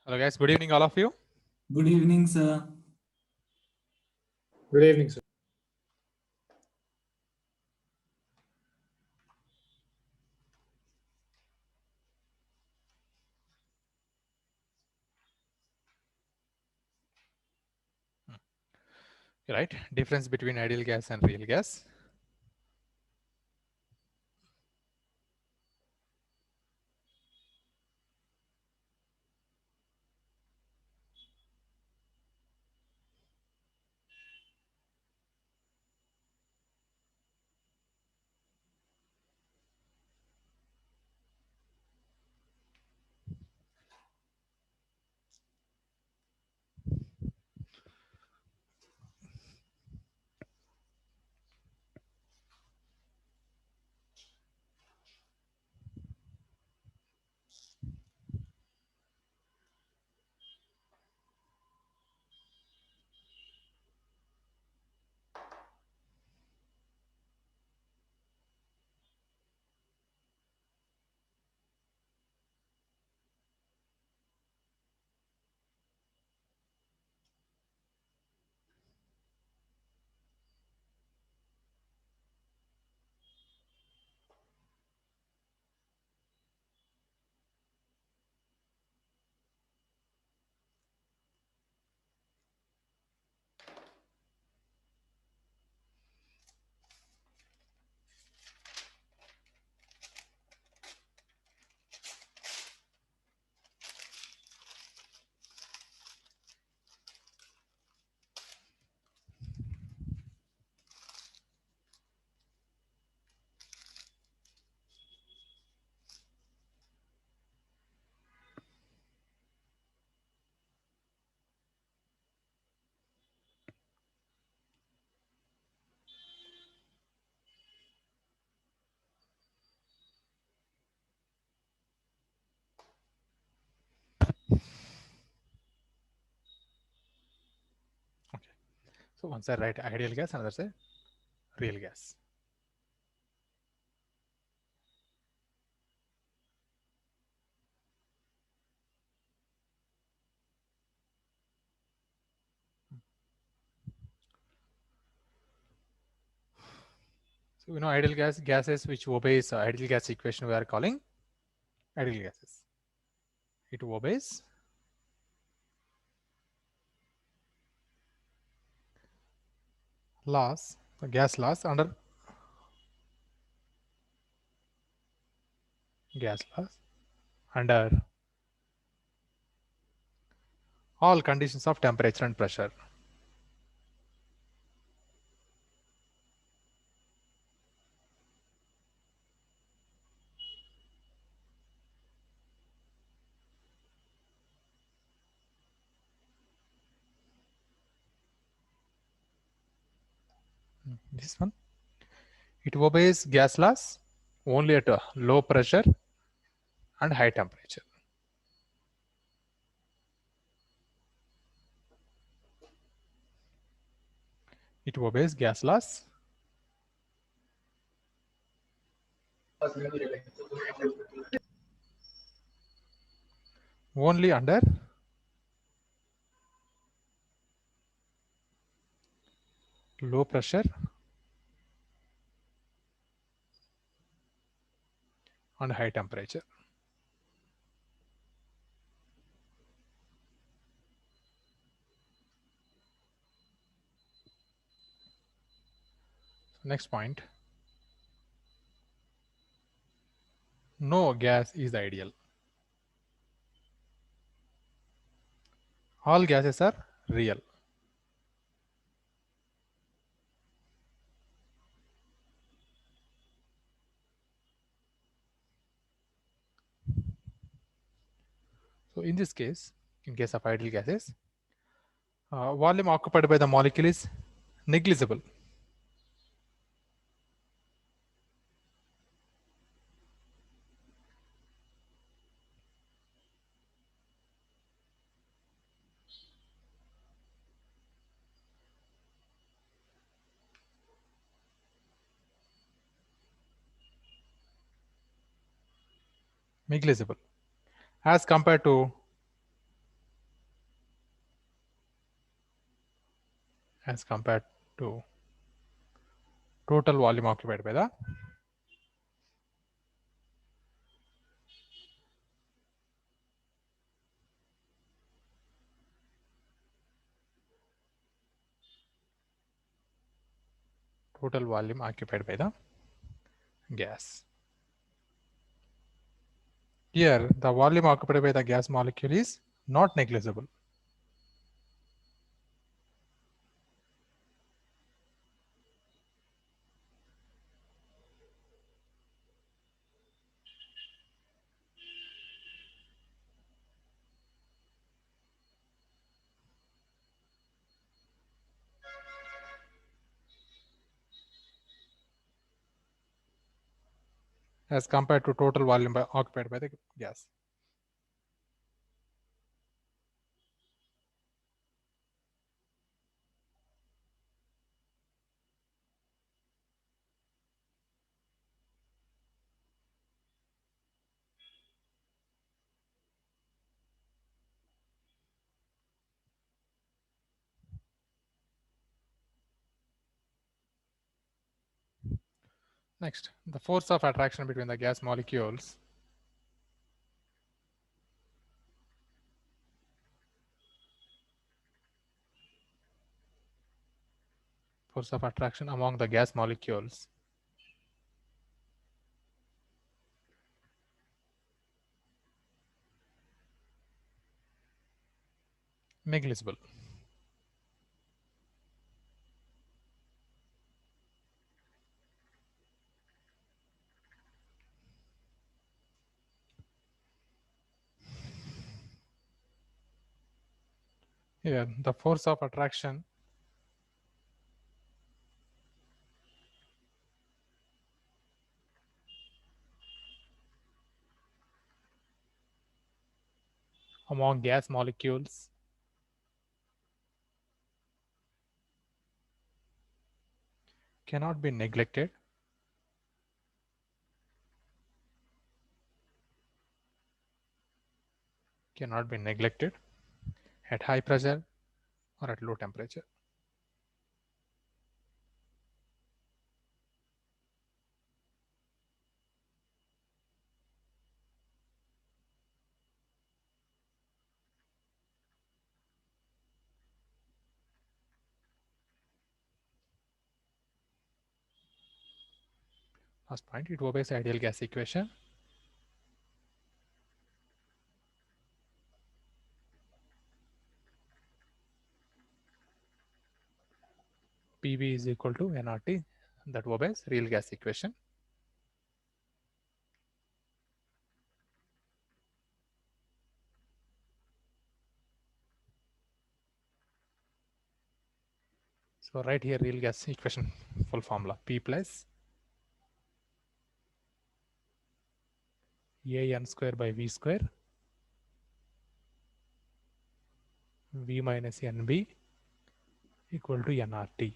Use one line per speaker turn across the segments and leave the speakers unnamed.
Hello guys, good evening all of you.
Good evening, sir.
Good evening, sir.
Right, difference between ideal gas and real gas. Okay, so one side write ideal gas, another side real gas. So ideal gases which obeys ideal gas equation we are calling ideal gases. It obeys laws, gas laws under gas laws under all conditions of temperature and pressure. This one, it obeys gas laws only at a low pressure and high temperature. It obeys gas laws only under low pressure and high temperature. Next point, no gas is ideal. All gases are real. So in this case, in case of ideal gases, volume occupied by the molecule is negligible. Negligible as compared to as compared to total volume occupied by the total volume occupied by the gas. Here, the volume occupied by the gas molecule is not negligible. As compared to total volume occupied by the gas. Next, the force of attraction between the gas molecules force of attraction among the gas molecules negligible. Here, the force of attraction among gas molecules cannot be neglected at high pressure or at low temperature. Last point, it obeys ideal gas equation. PV is equal to nRT, that obeys real gas equation. So right here real gas equation full formula, P plus AN square by V square V minus NB equal to nRT.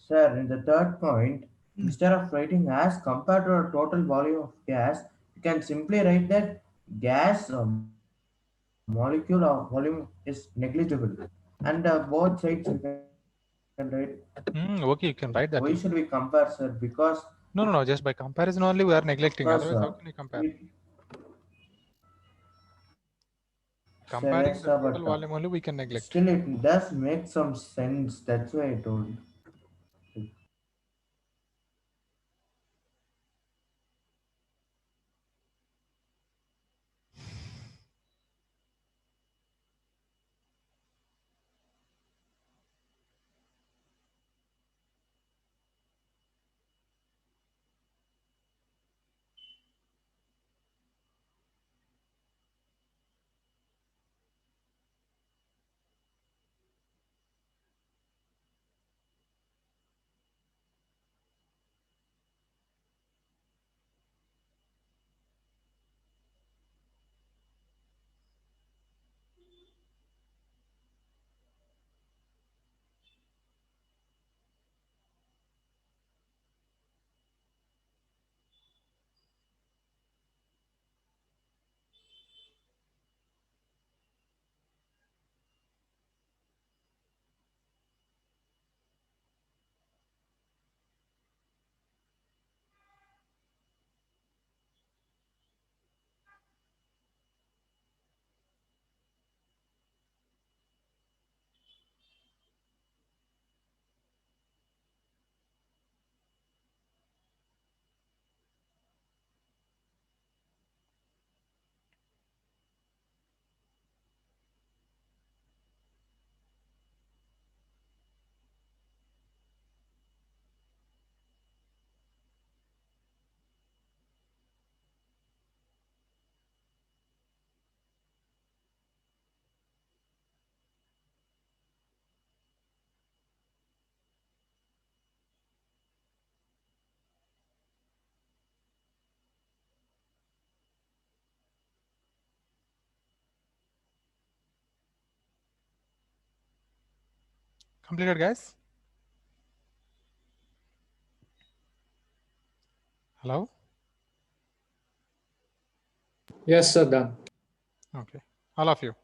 Sir, in the third point,
Hmm.
instead of writing as compared to a total volume of gas, you can simply write that gas molecule or volume is negligible. And both sides you can write.
Okay, you
Why
can
should
write
we
that too.
compare, sir?
No, no, no. Just by comparison only we are neglecting.
Because
Otherwise, how can you compare?
sir,
Comparing
yes,
the
sir,
total
but
volume only we can neglect.
still it does make some sense. That's why I told.
Completed, guys? Hello?
Yes, sir, done.
Okay. All of you.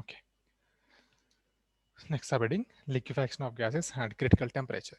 Okay. Next subheading, liquefaction of gases at critical temperature.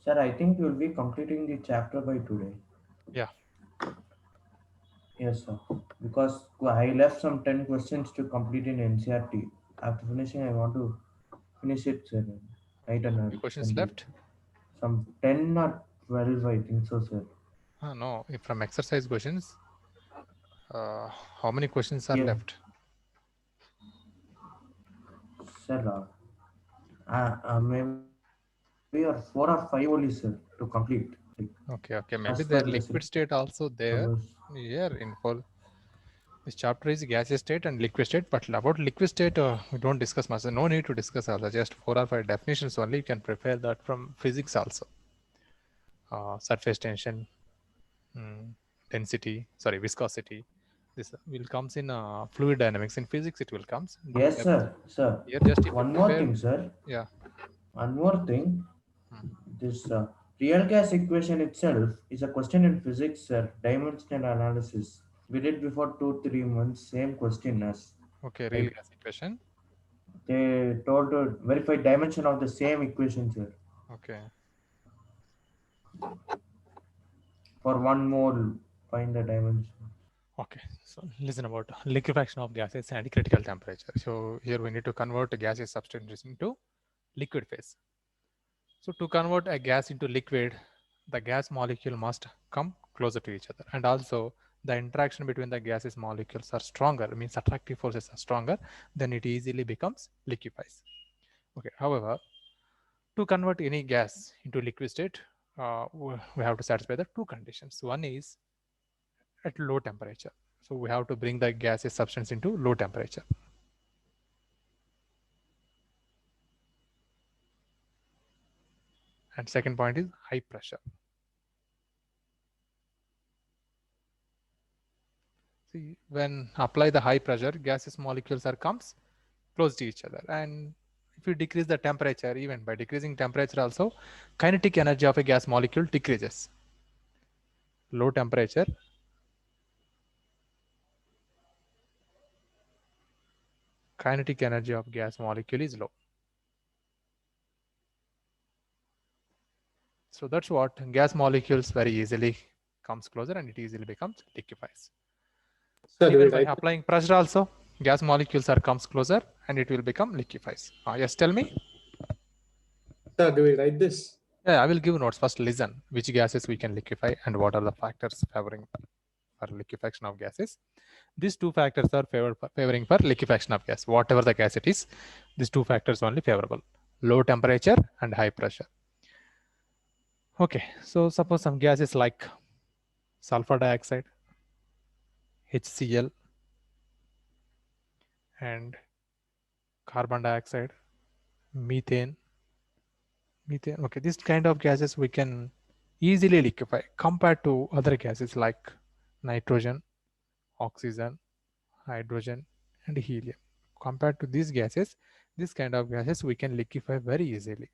Sir, I think you'll be completing the chapter by today.
Yeah.
Yes, sir. Because I left some 10 questions to complete in NCRT. After finishing, I want to finish it, sir. Right
How
and
many questions
send you.
left?
Some 10 or 12, I think so, sir.
No, from exercise questions, how many questions are
Yeah.
left?
Sir, maybe or 4 or 5 only, sir, to complete.
Okay.
As
Maybe
per
their
the
liquid state also there.
syllabus.
Here in full. This chapter is gaseous state and liquid state, but about liquid state, we don't discuss much. No need to discuss also. Just 4 or 5 definitions only. You can prepare that from physics also. Surface tension, viscosity. This will comes in fluid dynamics. In physics, it will comes.
Yes, sir. Sir.
Here, just if you
One more
prepare,
thing, sir.
yeah.
One more thing.
Hmm.
This real gas equation itself is a question in physics, sir. Dimensional analysis. We did before 2 3 months. Same question as
Okay, real
like
gas equation.
they told to verify dimension of the same equation, sir.
Okay.
For 1 mole, find the dimension.
Okay, so listen about liquefaction of gases and critical temperature. So here we need to convert a gaseous substance into liquid phase. So to convert a gas into liquid, the gas molecule must come closer to each other. And also the interaction between the gaseous molecules are stronger, means attractive forces are stronger, then it easily becomes liquefies. Okay, however, to convert any gas into liquid state, we have to satisfy the 2 conditions. One is at low temperature. So we have to bring the gaseous substance into low temperature. And second point is high pressure. See, when apply the high pressure, gaseous molecules are comes close to each other. And if you decrease the temperature, even by decreasing temperature also, kinetic energy of a gas molecule decreases. Low temperature, kinetic energy of gas molecule is low. So that's what gas molecules very easily comes closer and it easily becomes liquefies.
Sir,
Even
will
by
write
applying pressure also, gas molecules are comes closer and it will become liquefies. Yes, tell me.
Sir, do we write this?
Yeah, I will give notes. First, listen which gases we can liquefy and what are the factors favoring for liquefaction of gases. These 2 factors are favoring for liquefaction of gas. Whatever the gas it is, these 2 factors only favorable: low temperature and high pressure. Okay, so suppose some gases like sulfur dioxide, HCl, and carbon dioxide, methane. Okay, this kind of gases we can easily liquefy compared to other gases like nitrogen, oxygen, hydrogen, and helium. Compared to these gases, this kind of gases we can liquefy very easily.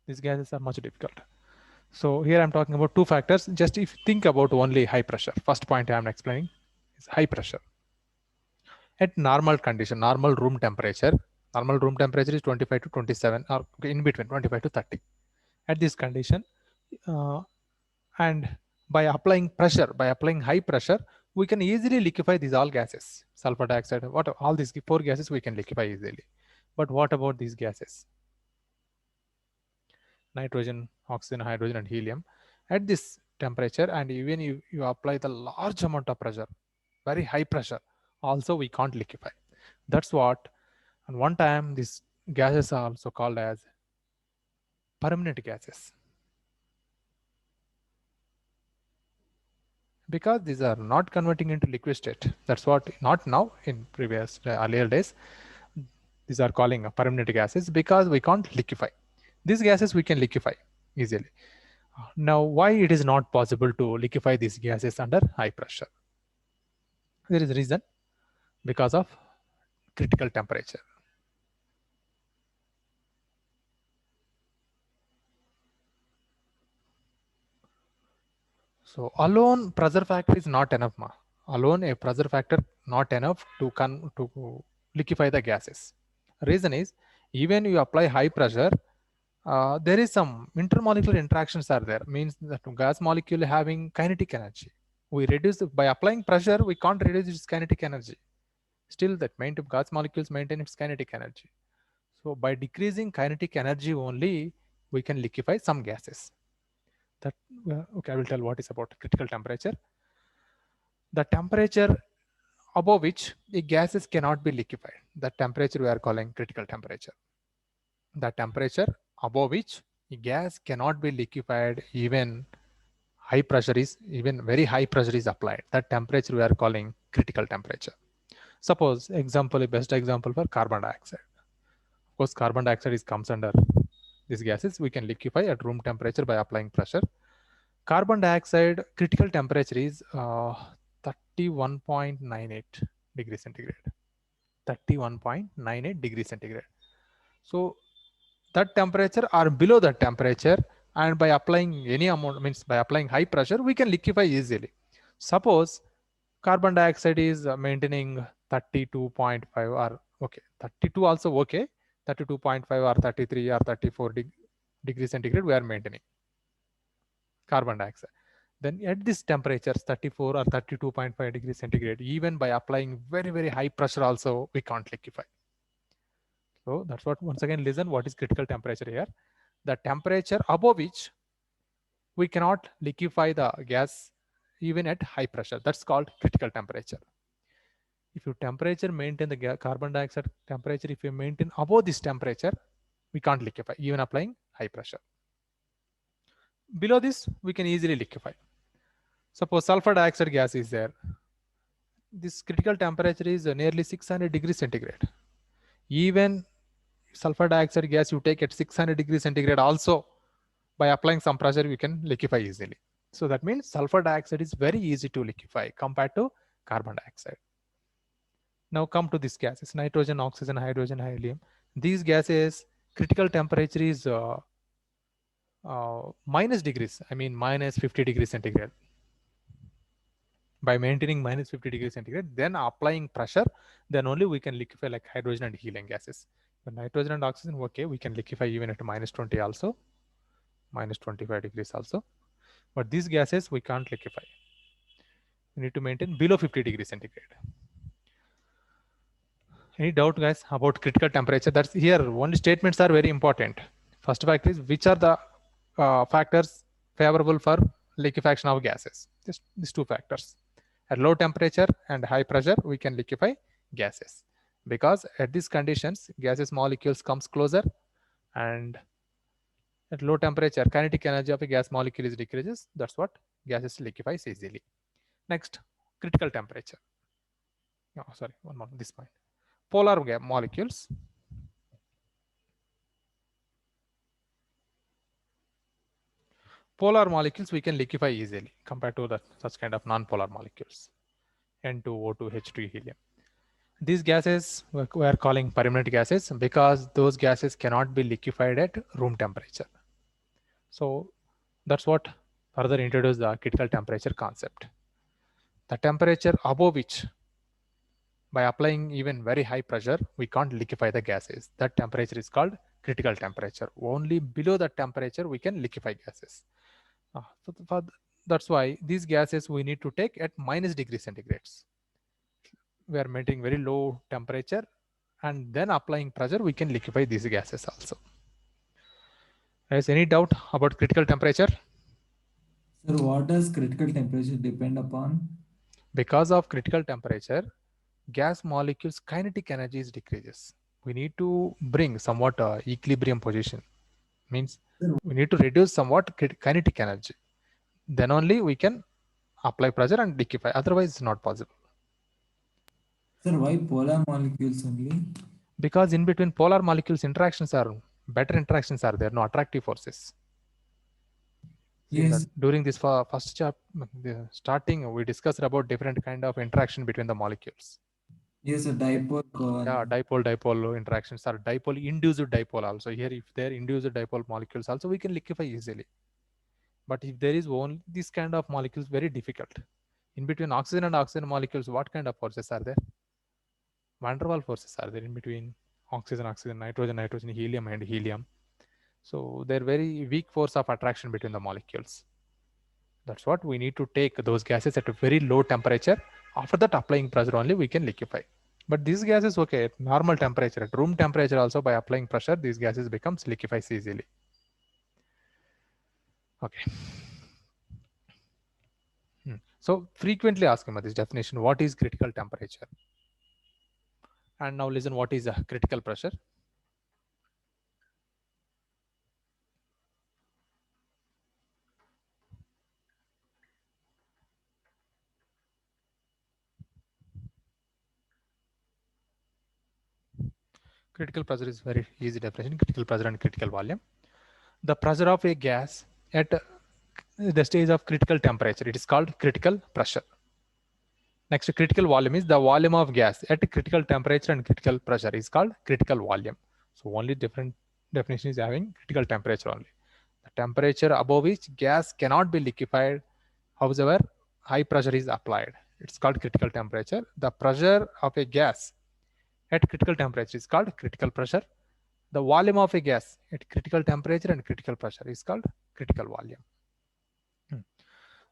These gases are much difficult. So here I'm talking about 2 factors. Just if you think about only high pressure, first point I'm explaining is high pressure. At normal condition, normal room temperature is 25 to 27 or in between 25 to 30. At this condition, and by applying high pressure, we can easily liquefy these all gases, sulfur dioxide, all these 4 gases we can liquefy easily. But what about these gases? Nitrogen, oxygen, hydrogen, and helium. At this temperature, and even if you apply the large amount of pressure, very high pressure, also we can't liquefy. That's what, and one time these gases are also called as permanent gases, because these are not converting into liquid state. That's what, not now, in previous earlier days, these are calling permanent gases because we can't liquefy. These gases we can liquefy easily. Now, why it is not possible to liquefy these gases under high pressure? There is a reason: because of critical temperature. So alone pressure factor is not enough, alone a pressure factor not enough to liquefy the gases. Reason is, even you apply high pressure, there is some intermolecular interactions are there. Means that gas molecule having kinetic energy. We reduce by applying pressure. We can't reduce its kinetic energy. Still, that gas molecules maintain its kinetic energy. So by decreasing kinetic energy only, we can liquefy some gases. That okay, I will tell what is about critical temperature. The temperature above which the gases cannot be liquefied. That temperature we are calling critical temperature. The temperature above which the gas cannot be liquefied, even very high pressure is applied. That temperature we are calling critical temperature. Suppose best example for carbon dioxide. Of course, carbon dioxide comes under these gases. We can liquefy at room temperature by applying pressure. Carbon dioxide critical temperature is 31.98 degrees centigrade. 31.98 degrees centigrade. So that temperature or below that temperature, and by applying any amount, means by applying high pressure, we can liquefy easily. Suppose carbon dioxide is maintaining 32.5 or okay, 32 also okay, 32.5 or 33 or 34 degrees centigrade we are maintaining carbon dioxide. Then at this temperatures 34 or 32.5 degrees centigrade, even by applying very high pressure also we can't liquefy. So that's what, once again, listen what is critical temperature here. The temperature above which we cannot liquefy the gas even at high pressure. That's called critical temperature. If you temperature maintain the carbon dioxide temperature, if you maintain above this temperature, we can't liquefy even applying high pressure. Below this, we can easily liquefy. Suppose sulfur dioxide gas is there. This critical temperature is nearly 600 degrees centigrade. Even sulfur dioxide gas you take at 600 degrees centigrade also, by applying some pressure, you can liquefy easily. So that means sulfur dioxide is very easy to liquefy compared to carbon dioxide. Now come to these gases: nitrogen, oxygen, hydrogen, helium. These gases critical temperature is minus degrees. I mean minus 50 degrees centigrade. By maintaining minus 50 degrees centigrade, then applying pressure, then only we can liquefy like hydrogen and helium gases. But nitrogen and oxygen, okay, we can liquefy even at minus 20 also, minus 25 degrees also. But these gases we can't liquefy. We need to maintain below 50 degrees centigrade. Any doubt, guys, about critical temperature? That's here. Only statements are very important. First fact is which are the factors favorable for liquefaction of gases? Just these two factors. At low temperature and high pressure, we can liquefy gases, because at these conditions, gases molecules comes closer, and at low temperature, kinetic energy of a gas molecule is decreases. That's what gases liquefies easily. Next, critical temperature. Oh, sorry, one more. This point. Polar molecules. Polar molecules we can liquefy easily compared to such kind of non-polar molecules. N2O2 H2 helium. These gases we are calling permanent gases because those gases cannot be liquefied at room temperature. So that's what further introduced the critical temperature concept. The temperature above which, by applying even very high pressure, we can't liquefy the gases. That temperature is called critical temperature. Only below that temperature we can liquefy gases. So that's why these gases we need to take at minus degree centigrades. We are maintaining very low temperature, and then applying pressure, we can liquefy these gases also. Is any doubt about critical temperature?
Sir, what does critical temperature depend upon?
Because of critical temperature, gas molecules kinetic energy decreases. We need to bring somewhat equilibrium position. Means we need to reduce somewhat kinetic energy. Then only we can apply pressure and liquefy. Otherwise, it's not possible.
Sir, why polar molecules only?
Because in between polar molecules, interactions are better. Interactions are there, no attractive forces.
Yes.
During this first chapter, starting, we discussed about different kind of interaction between the molecules.
Yes, a dipole.
Yeah, dipole interactions are dipole induced dipole also. Here, if there induced dipole molecules also, we can liquefy easily. But if there is only this kind of molecules, very difficult. In between oxygen and oxygen molecules, what kind of forces are there? Van der Waals forces are there in between oxygen, nitrogen, helium, and helium. So they're very weak force of attraction between the molecules. That's what we need to take those gases at a very low temperature. After that, applying pressure only we can liquefy. But these gases, okay, at normal temperature, at room temperature also, by applying pressure, these gases becomes liquefies easily. Okay. So frequently ask about this definition, what is critical temperature? And now listen, what is a critical pressure? Critical pressure is very easy definition, critical pressure and critical volume. The pressure of a gas at the stage of critical temperature, it is called critical pressure. Next, critical volume is the volume of gas at critical temperature and critical pressure is called critical volume. So only different definition is having critical temperature only. The temperature above which gas cannot be liquefied, however high pressure is applied. It's called critical temperature. The pressure of a gas at critical temperature is called critical pressure. The volume of a gas at critical temperature and critical pressure is called critical volume.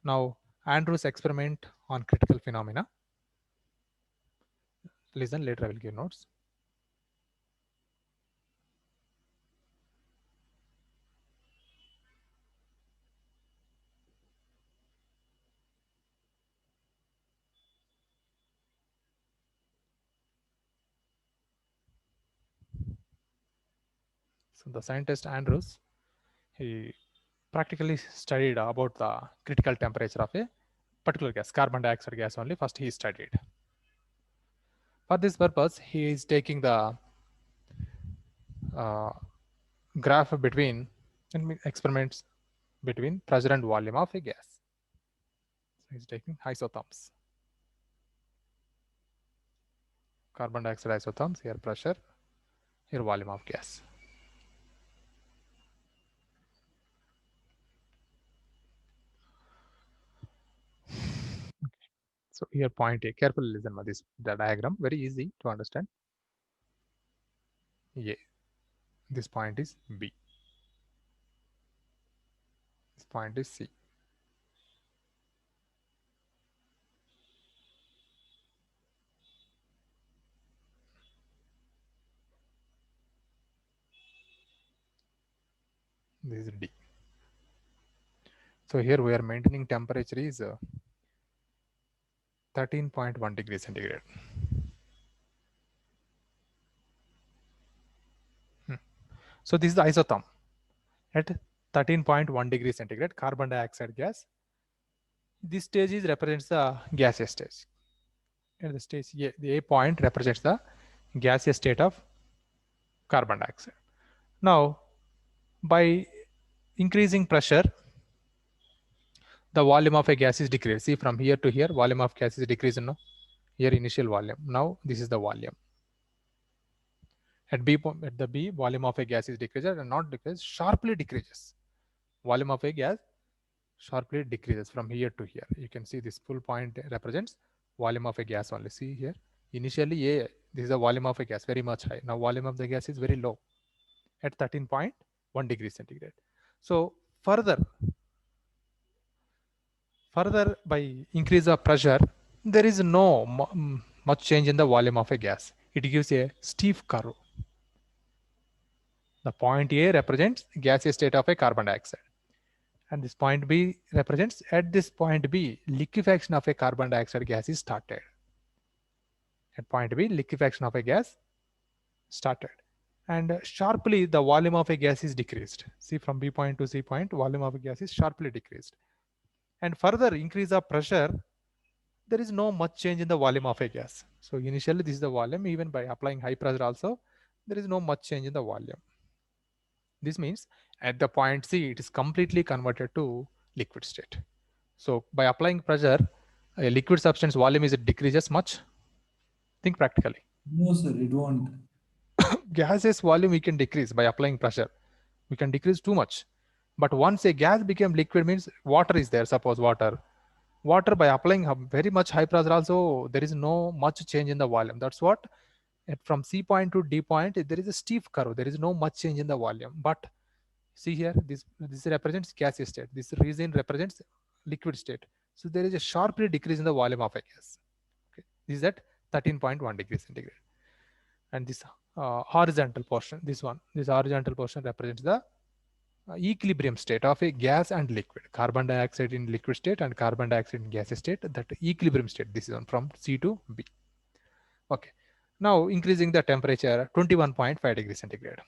Now, Andrews experiment on critical phenomena. Listen, later I will give notes. So the scientist Andrews, he practically studied about the critical temperature of a particular gas, carbon dioxide gas only. First he studied. For this purpose, he is taking the graph between experiments between pressure and volume of a gas. So he's taking isotherms. Carbon dioxide isotherms, here pressure, here volume of gas. So here point A, carefully listen to this the diagram, very easy to understand. A, this point is B, this point is C. This is D. So here we are maintaining temperature is 13.1 degrees centigrade. So this is the isotherm at 13.1 degrees centigrade, carbon dioxide gas. This stage is represents the gaseous stage. At the stage A, the A point represents the gaseous state of carbon dioxide. Now, by increasing pressure, the volume of a gas is decreased. See, from here to here, volume of gas is decreased. No, here initial volume. Now this is the volume. At the B, volume of a gas is decreased and not decreased, sharply decreases. Volume of a gas sharply decreases from here to here. You can see this full point represents volume of a gas only. See here, initially A, this is the volume of a gas, very much high. Now volume of the gas is very low at 13.1 degrees centigrade. So further by increase of pressure, there is no much change in the volume of a gas. It gives a steep curve. The point A represents gaseous state of a carbon dioxide. And this point B represents, at this point B, liquefaction of a carbon dioxide gas is started. At point B, liquefaction of a gas started. And sharply, the volume of a gas is decreased. See, from B point to C point, volume of a gas is sharply decreased. And further increase of pressure, there is no much change in the volume of a gas. So initially, this is the volume. Even by applying high pressure also, there is no much change in the volume. This means at the point C, it is completely converted to liquid state. So by applying pressure, a liquid substance volume is it decreases much? Think practically.
No, sir, it won't.
Gaseous volume we can decrease by applying pressure. We can decrease too much. But once a gas became liquid, means water is there. Suppose water by applying very much high pressure also, there is no much change in the volume. That's what from C point to D point, there is a steep curve. There is no much change in the volume. But See here, this represents gaseous state. This region represents liquid state. So there is a sharply decrease in the volume of a gas. Okay, this is at 13.1 degrees centigrade. And this horizontal portion, this horizontal portion represents the equilibrium state of a gas and liquid. Carbon dioxide in liquid state and carbon dioxide in gaseous state. That equilibrium state. This is on from C to B. Okay. Now increasing the temperature 21.5 degrees centigrade.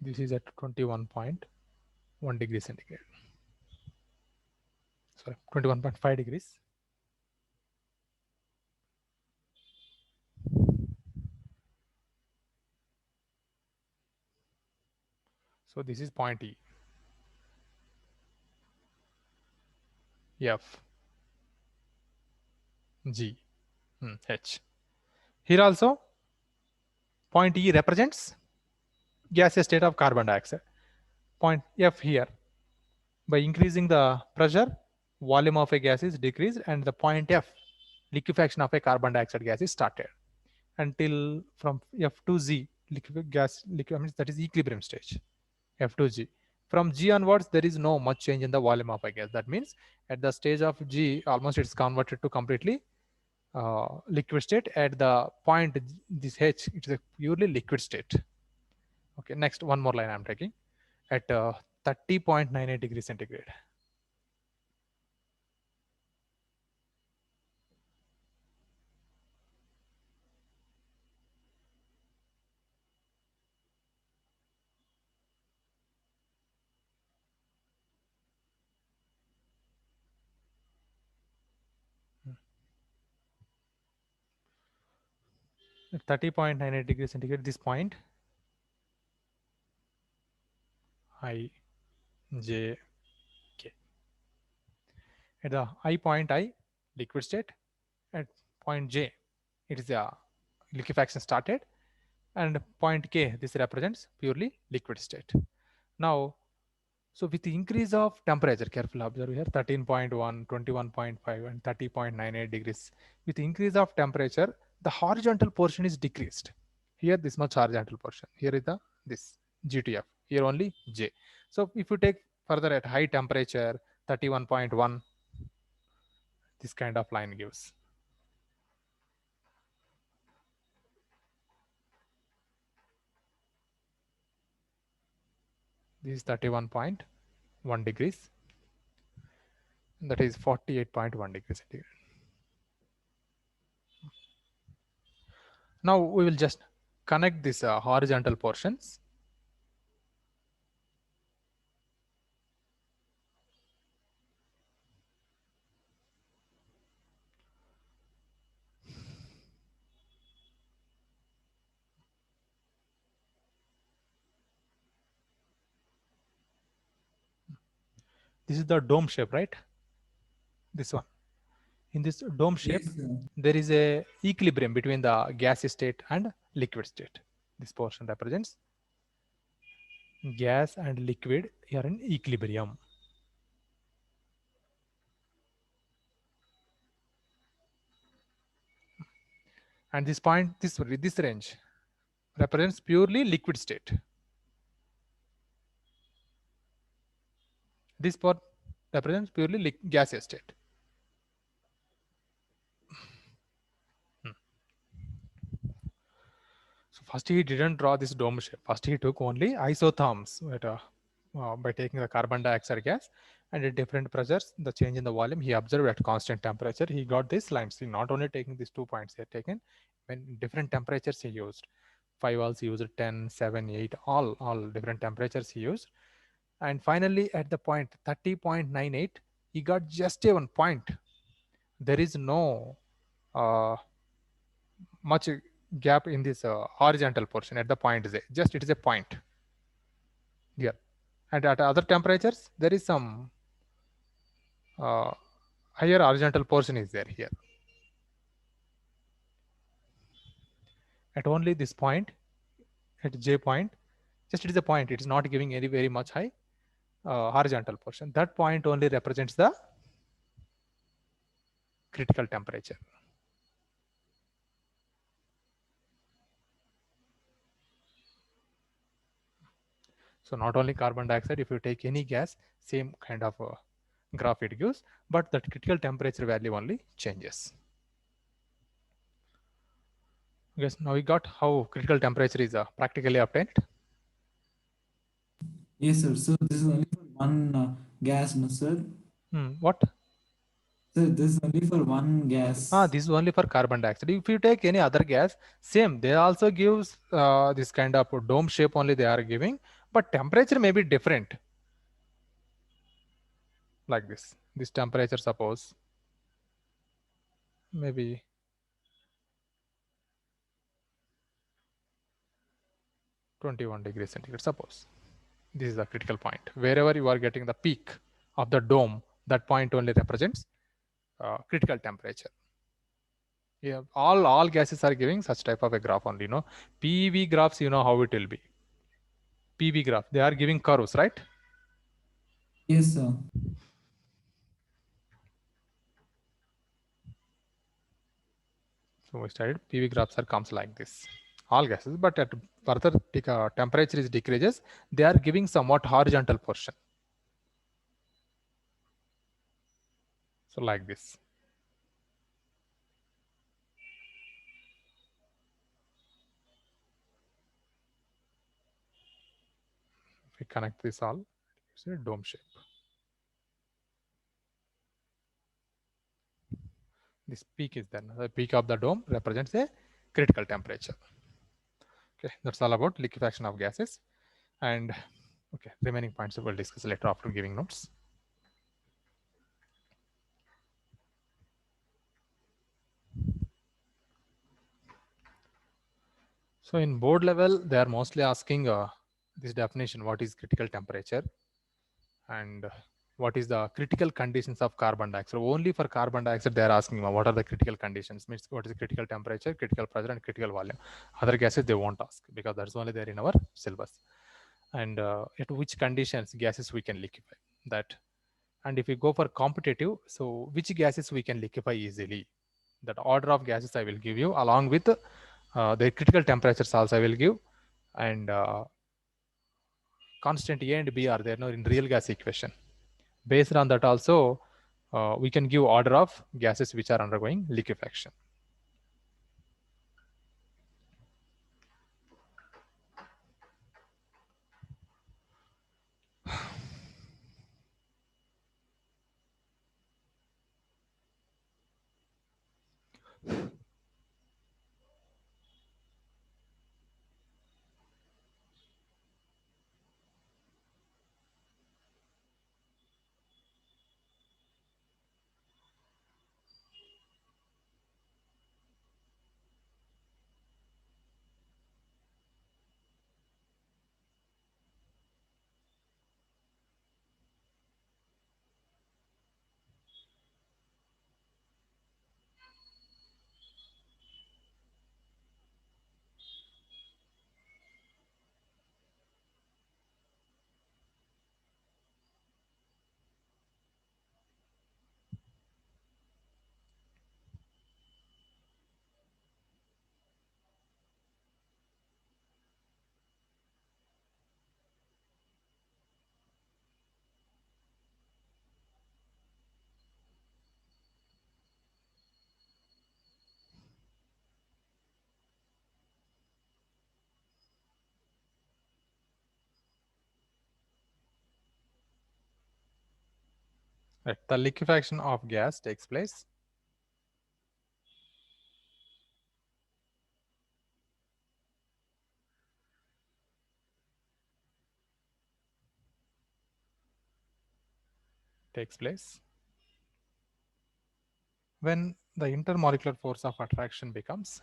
This is at 21.1 degrees centigrade. Sorry, 21.5 degrees. So this is point E. F, G, H. Here also point E represents gaseous state of carbon dioxide. Point F here, by increasing the pressure, volume of a gas is decreased, and the point F, liquefaction of a carbon dioxide gas is started. Until from F to Z, that is equilibrium stage. F to G. From G onwards, there is no much change in the volume of a gas. That means at the stage of G, almost it's converted to completely liquid state. At the point this H, it is a purely liquid state. Okay, next one more line I'm taking at 30.98 degrees centigrade. At 30.98 degrees centigrade, this point I, J, K. At the I point I, liquid state. At point J, it is a liquefaction started. And point K, this represents purely liquid state. Now, so with the increase of temperature, carefully observe here, 13.1, 21.5 and 30.98 degrees. With the increase of temperature, the horizontal portion is decreased. Here this much horizontal portion. Here is this GTF. Here only J. So if you take further at high temperature, 31.1, this kind of line gives. This is 31.1 degrees. That is 48.1 degrees centigrade. Now we will just connect these horizontal portions. This is the dome shape, right? This one. In this dome shape,
Yes,
there is a equilibrium between the gas state and liquid state. This portion represents gas and liquid are in equilibrium. And this point, this range represents purely liquid state. This part represents purely gaseous state. So first he didn't draw this dome shape. First he took only isotherms by taking the carbon dioxide gas, and at different pressures, the change in the volume he observed at constant temperature. He got these lines. He not only taking these 2 points, he had taken when different temperatures he used. 5 also used 10, 7, 8, all different temperatures he used. And finally at the point 30.98, he got just a 1 point. There is no much gap in this horizontal portion at the point Z. Just it is a point here. And at other temperatures, there is some higher horizontal portion is there here. At only this point, at J point, Just it is a point. It is not giving any very much high horizontal portion. That point only represents the critical temperature. So not only carbon dioxide, if you take any gas, same kind of graph it gives, but the critical temperature value only changes. Yes, now we got how critical temperature is practically obtained.
Yes, sir. So this is only for one gas, no, sir?
What?
Sir, this is only for one gas.
This is only for carbon dioxide. If you take any other gas, same, they also gives this kind of dome shape only they are giving, but temperature may be different. Like this temperature, suppose maybe 21 degrees centigrade, suppose. This is the critical point. Wherever you are getting the peak of the dome, that point only represents critical temperature. Yeah, all gases are giving such type of a graph only. PV graphs, how it will be. PV graph, they are giving curves, right?
Yes, sir.
So we studied PV graphs comes like this. All gases, but at further temperature is decreases, they are giving somewhat horizontal portion. So like this. If we connect this all, it's a dome shape. This peak is then the peak of the dome represents a critical temperature. Okay, that's all about liquefaction of gases. And okay, remaining points we'll discuss later after giving notes. So in board level, they are mostly asking this definition: what is critical temperature, and what is the critical conditions of carbon dioxide. Only for carbon dioxide, they are asking what are the critical conditions, means what is the critical temperature, critical pressure, and critical volume. Other gases they won't ask because that's only there in our syllabus. And at which conditions gases we can liquefy that. And if we go for competitive, so which gases we can liquefy easily, that order of gases I will give you, along with the critical temperatures also I will give, and constant A and B are there in real gas equation. Based on that also, we can give order of gases which are undergoing liquefaction. Right. The liquefaction of gas takes place when the intermolecular force of attraction becomes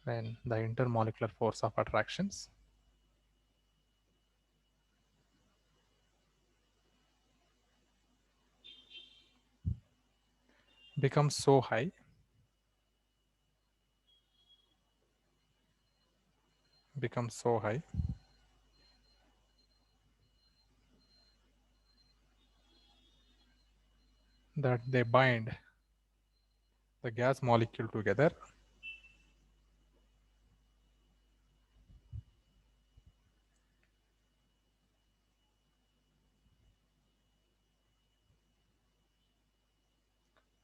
when the intermolecular force of attractions becomes so high that they bind the gas molecule together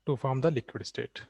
to form the liquid state.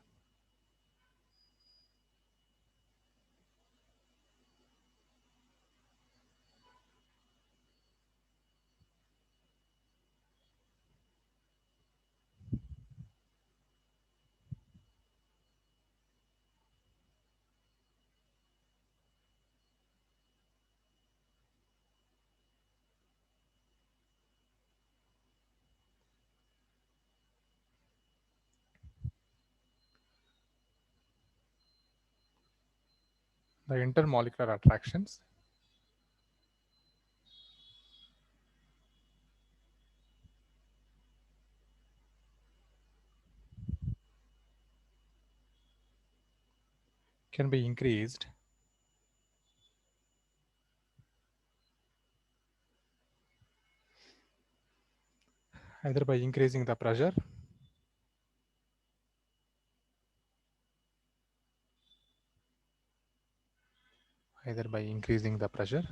The intermolecular attractions can be increased either by increasing the pressure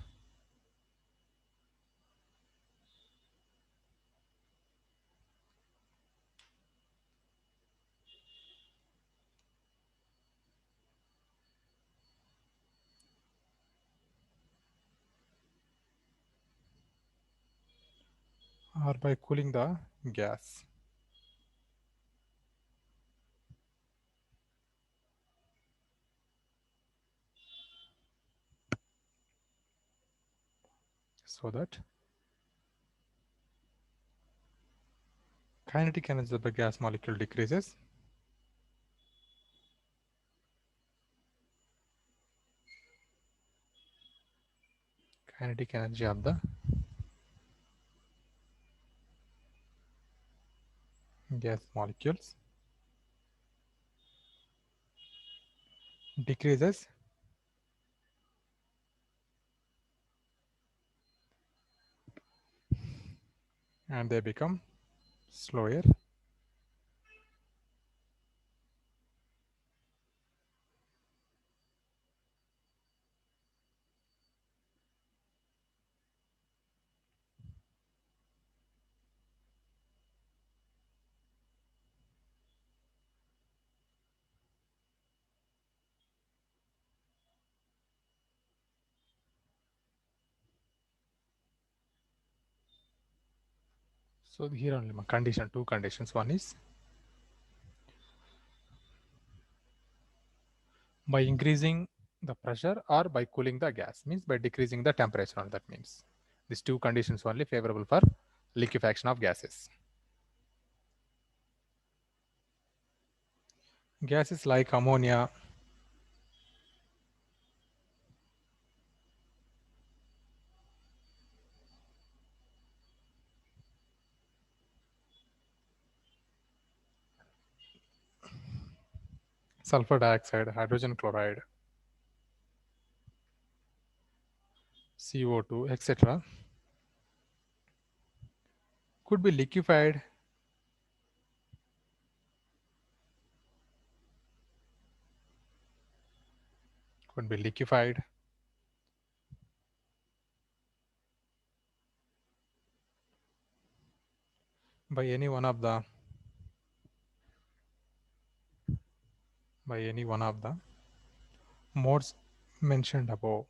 or by cooling the gas. So that kinetic energy of the gas molecule decreases kinetic energy of the gas molecules decreases and they become slower So here only my condition, two conditions. One is by increasing the pressure or by cooling the gas, means by decreasing the temperature. That means these two conditions only favorable for liquefaction of gases. Gases like ammonia, sulfur dioxide, hydrogen chloride, CO2, etc. could be liquefied by any one of the modes mentioned above.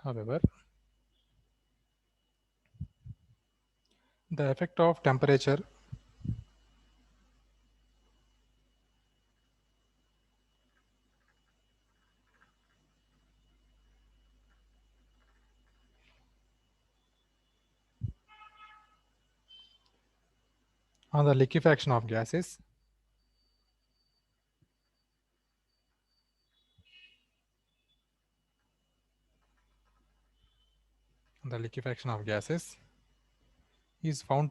However, the effect of temperature on the liquefaction of gases is found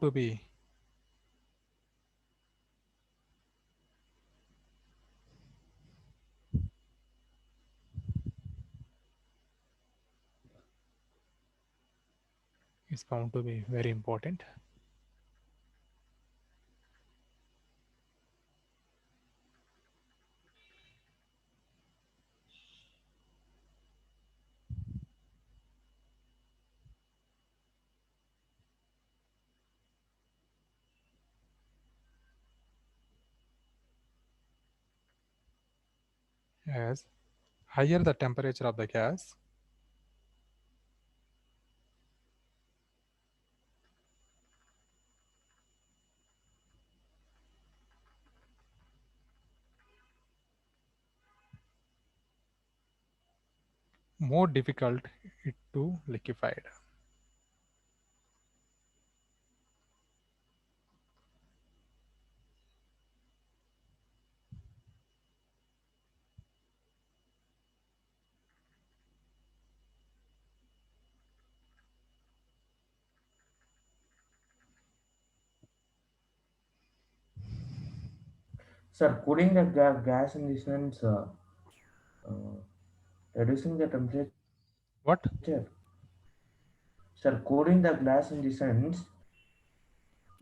to be very important. As higher the temperature of the gas, more difficult it to liquefied.
Sir, cooling the gas in the sense, uh, reducing the temperature.
What?
Sir, cooling the glass in the sense,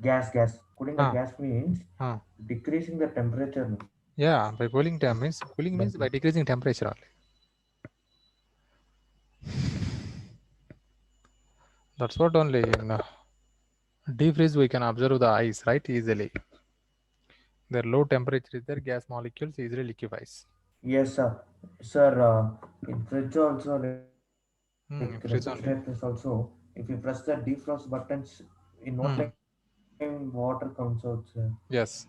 gas. Cooling the
Ah,
gas means
ah.
decreasing the temperature.
Yeah, by cooling means by decreasing temperature only. That's what only in deep freeze we can observe the ice, right, easily. Their low temperature is their gas molecules easily liquefies.
Yes, sir. Sir, in fridge also, like
In freeze
refrigerators
only.
also, if you press the defrost buttons, in no
Hmm.
time water comes out, sir.
Yes.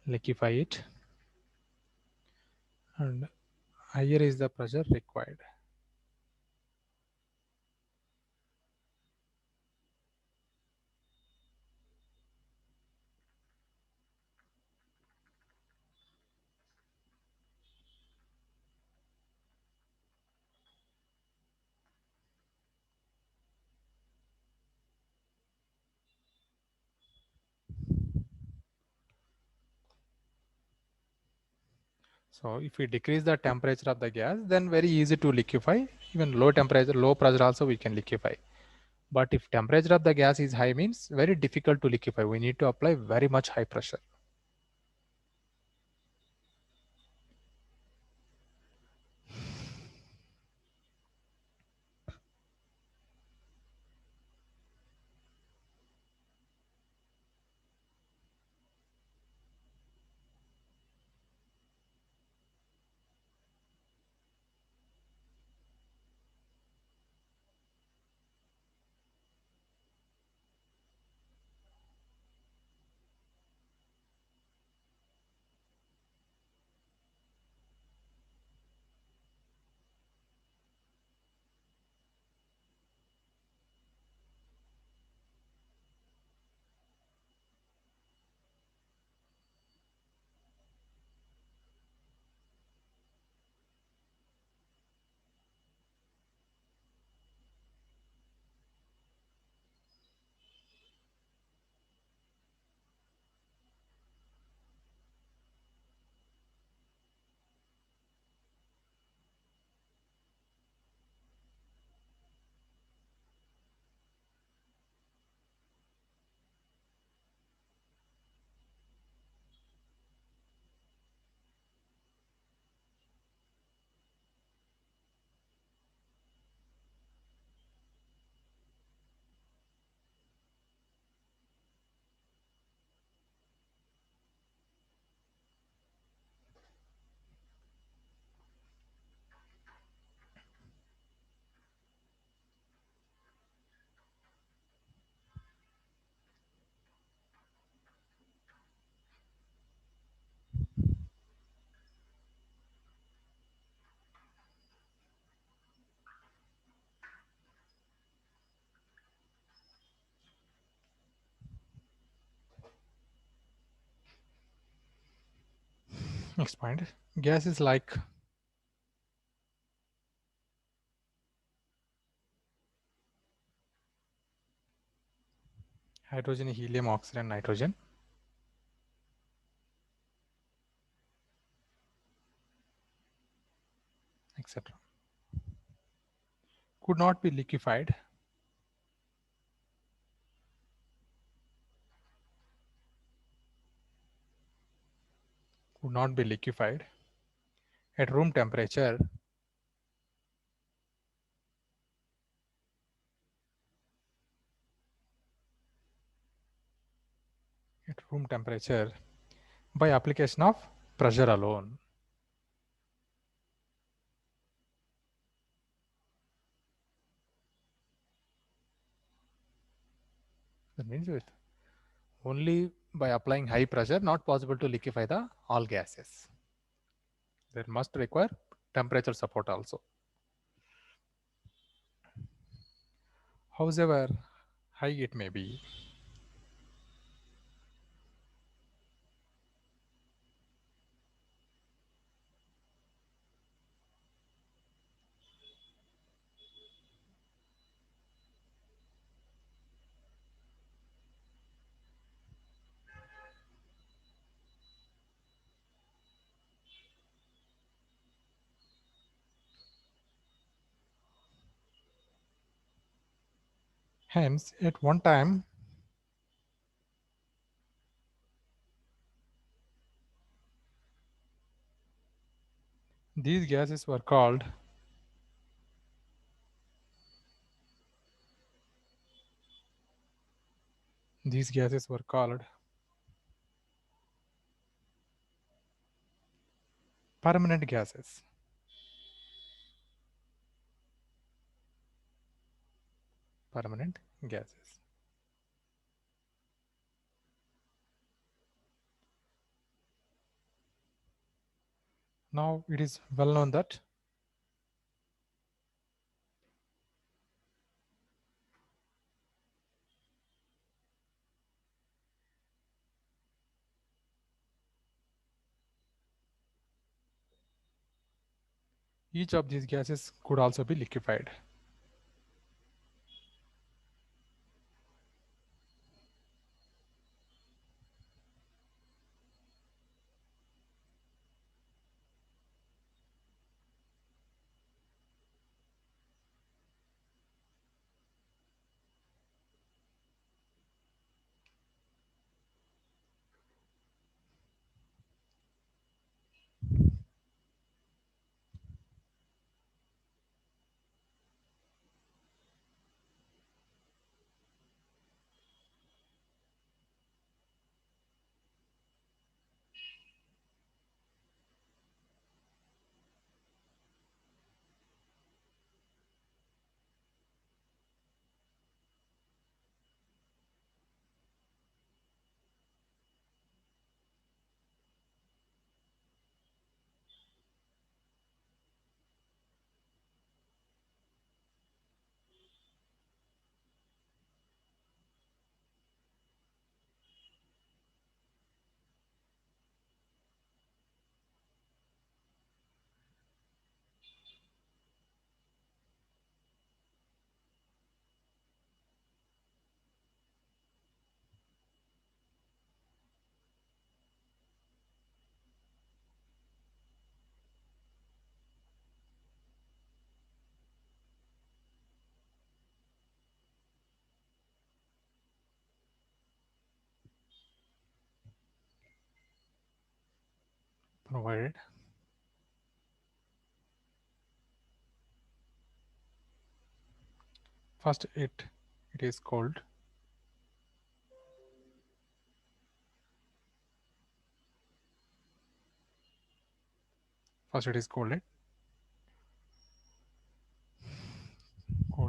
Liquefy it, and higher is the pressure required. So if we decrease the temperature of the gas, then very easy to liquefy. Even low temperature, low pressure also we can liquefy. But if temperature of the gas is high, means very difficult to liquefy. We need to apply very much high pressure. Next point. Gases like hydrogen, helium, oxygen, nitrogen, etc. could not be liquefied at room temperature by application of pressure alone. That means with only by applying high pressure, not possible to liquefy the all gases. There must require temperature support also. However high it may be, hence at one time these gases were called permanent gases. Permanent gases. Now it is well known that each of these gases could also be liquefied. Provided first it is cold. First it is cooled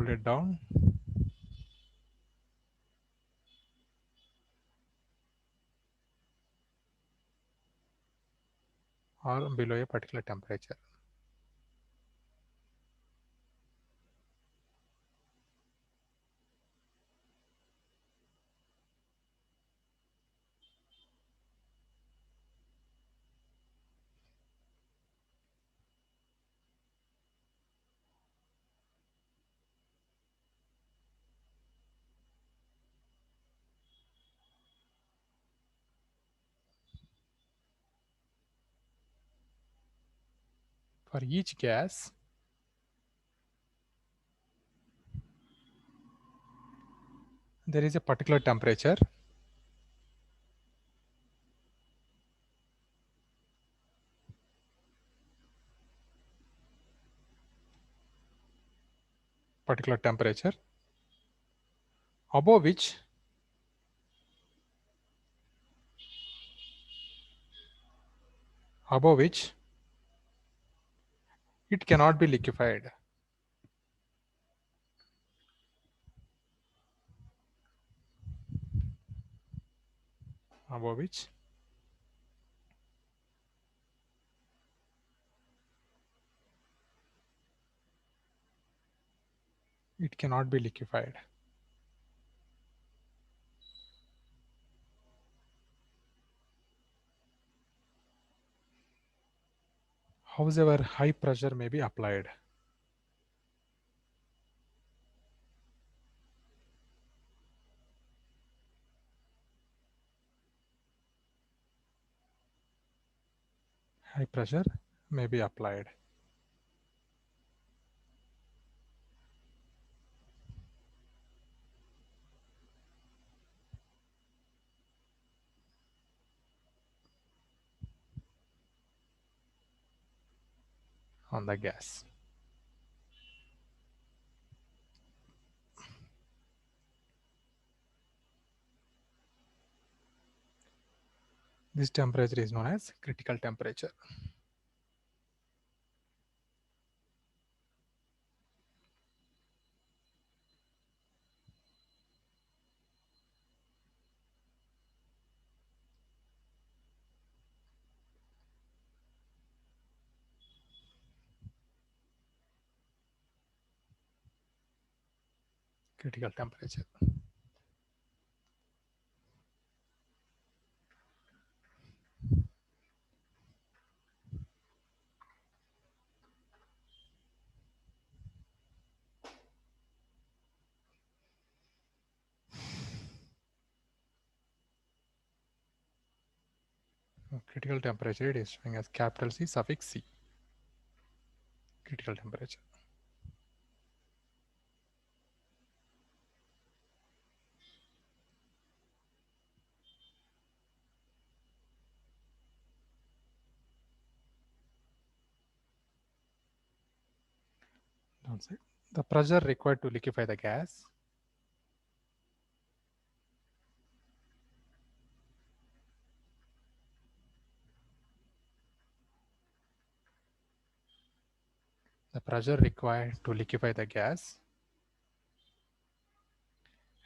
it down, or below a particular temperature. For each gas, there is a particular temperature above which it cannot be liquefied. Above which it cannot be liquefied. However, high pressure may be applied. High pressure may be applied. On the gas. This temperature is known as critical temperature. Critical temperature. Critical temperature, it is showing as capital C suffix C. Critical temperature. Downside. The pressure required to liquefy the gas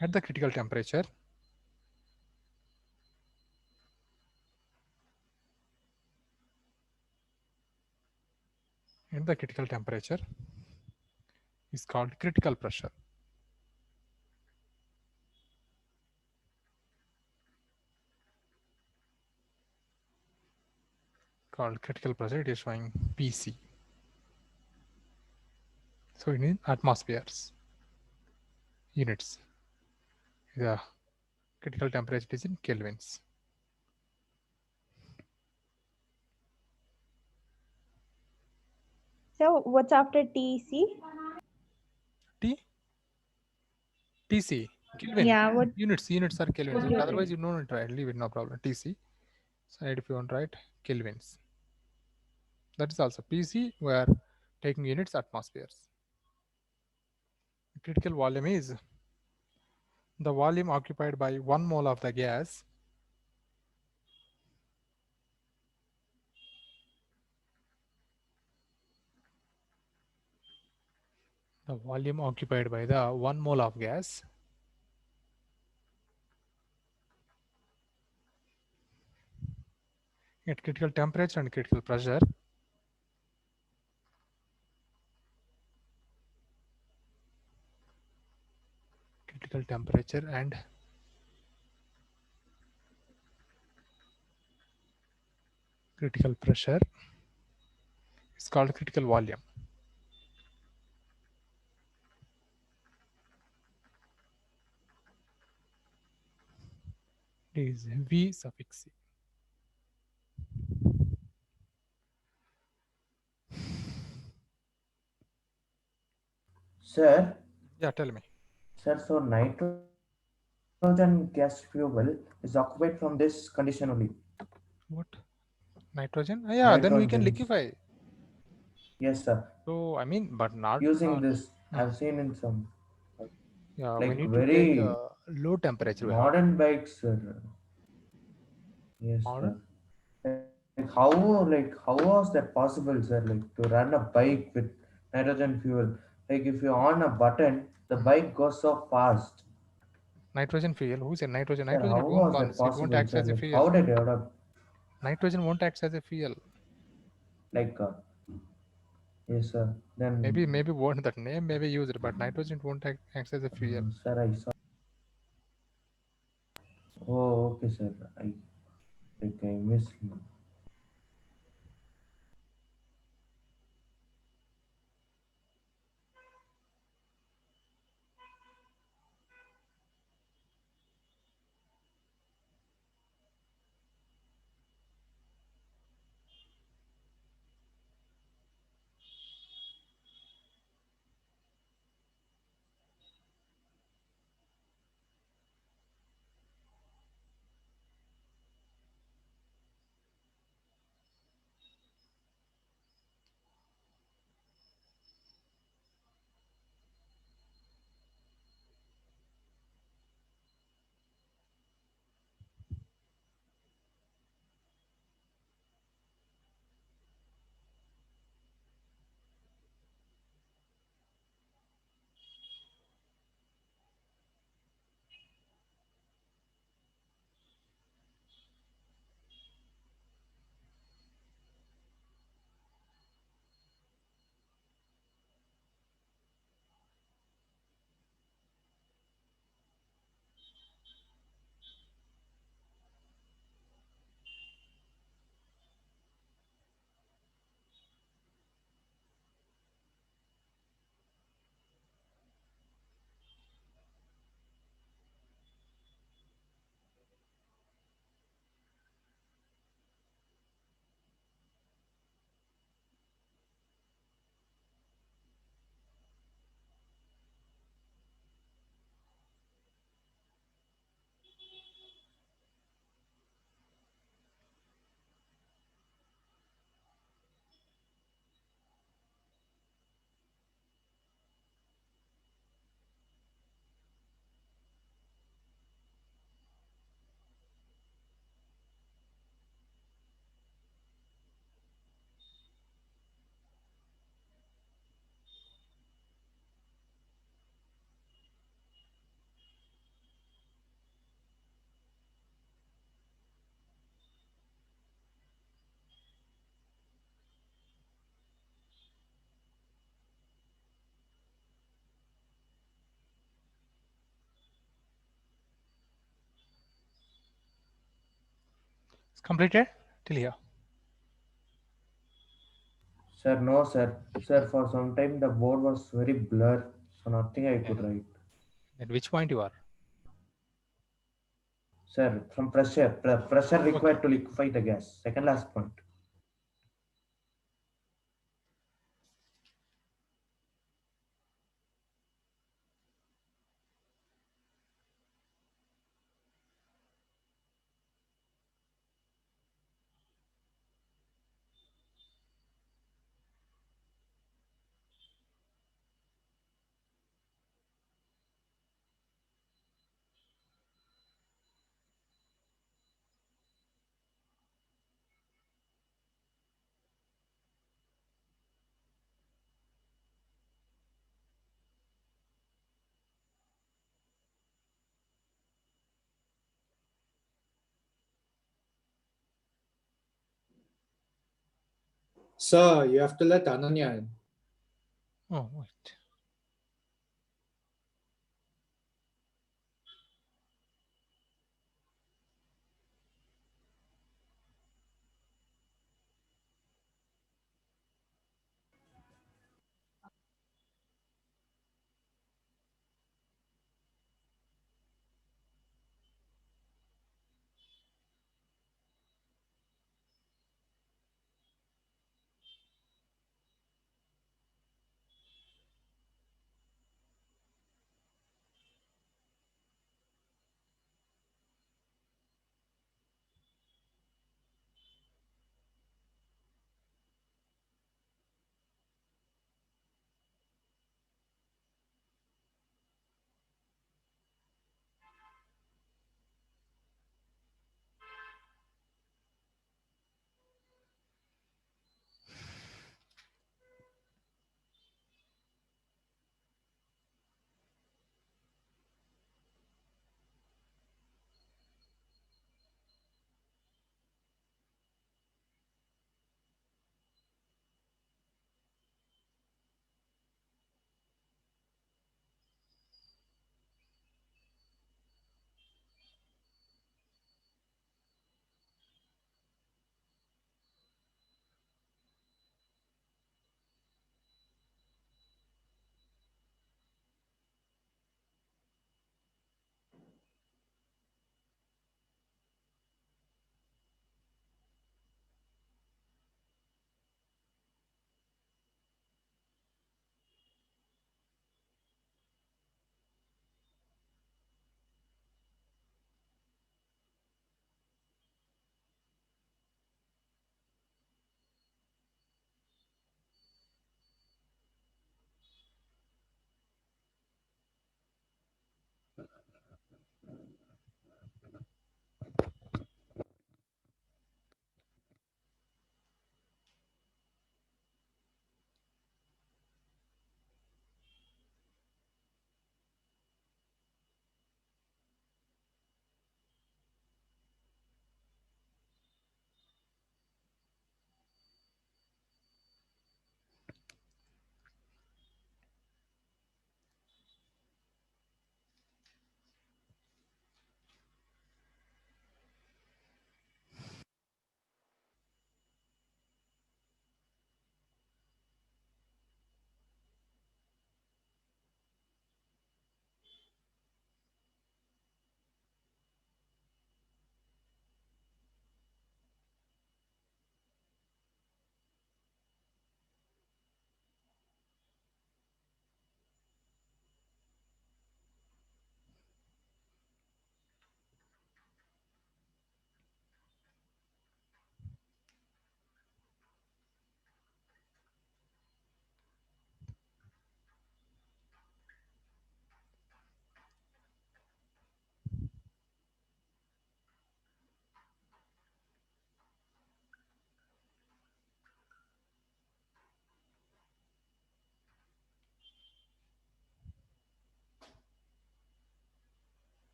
at the critical temperature is called critical pressure. It is showing PC. So in atmospheres units, the critical temperature is in kelvins.
So what's after TC?
TC, Kelvin.
Yeah, what?
Units are kelvins.
Okay.
Otherwise, you don't try. Leave it, no problem. TC. Side if you want to write kelvins. That is also PC. We are taking units atmospheres. Critical volume is the volume occupied by 1 mole of the gas at critical temperature and critical pressure. Critical temperature and critical pressure is called critical volume. It is V suffix C.
Sir,
Yeah, tell me.
sir, so nitrogen gas fuel is occupied from this condition only.
What? Nitrogen? Yeah, then we can
Nitrogens.
liquefy.
Yes, sir.
So I mean, but not
Using this,
hmm.
I've seen in some
Yeah, we
like
need to take
very
low temperature. We have to
modern bikes, sir. Yes,
modern.
sir. Like how was that possible, sir? Like to run a bike with nitrogen fuel. Like if you on a button, the
Mhm.
bike goes so fast.
Nitrogen fuel. Who said nitrogen?
Sir,
Nitrogen
how
it won't
was
burn.
that
It won't
possible,
act
sir?
as a
Like
fuel.
how did they develop?
Nitrogen won't act as a fuel.
Like yes, sir.
Maybe won't that name maybe use it, but nitrogen won't act as a fuel.
Sir, I saw. Oh, okay, sir. I missed.
It's completed till here.
Sir, no, sir. Sir, for some time the board was very blur, so nothing I could
And
write.
at which point you are?
Sir, from pressure
Okay.
required to liquefy the gas. Second last point.
Sir, you have to let Ananya in.
Oh wait.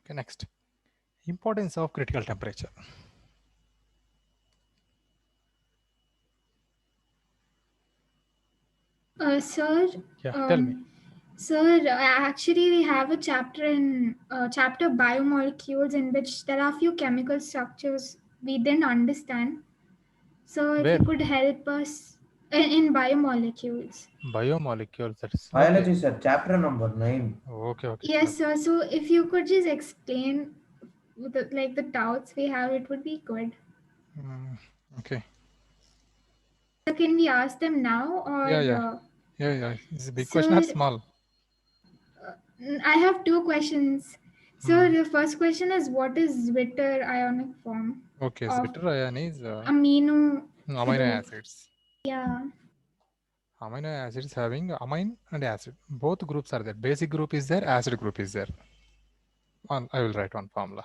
Okay, next. Importance of critical temperature.
Sir,
Yeah, tell me.
Sir, actually, we have a chapter in chapter biomolecules in which there are few chemical structures we didn't understand. So, if
Where?
you could help us in biomolecules.
Biomolecules. That's okay.
Biology, sir, chapter number 9.
Okay, okay.
Yes, sir. So, if you could just explain the doubts we have, it would be good.
Okay.
So can we ask them now or?
Yeah. Is it a big question or
Sir,
small?
I have two questions. So
Hmm.
the first question is, what is Zwitter ionic form
Okay,
of
Zwitter ion is
amino
amino
group?
acids.
Yeah.
Amino acids having amine and acid. Both groups are there. Basic group is there, acid group is there. I will write one formula.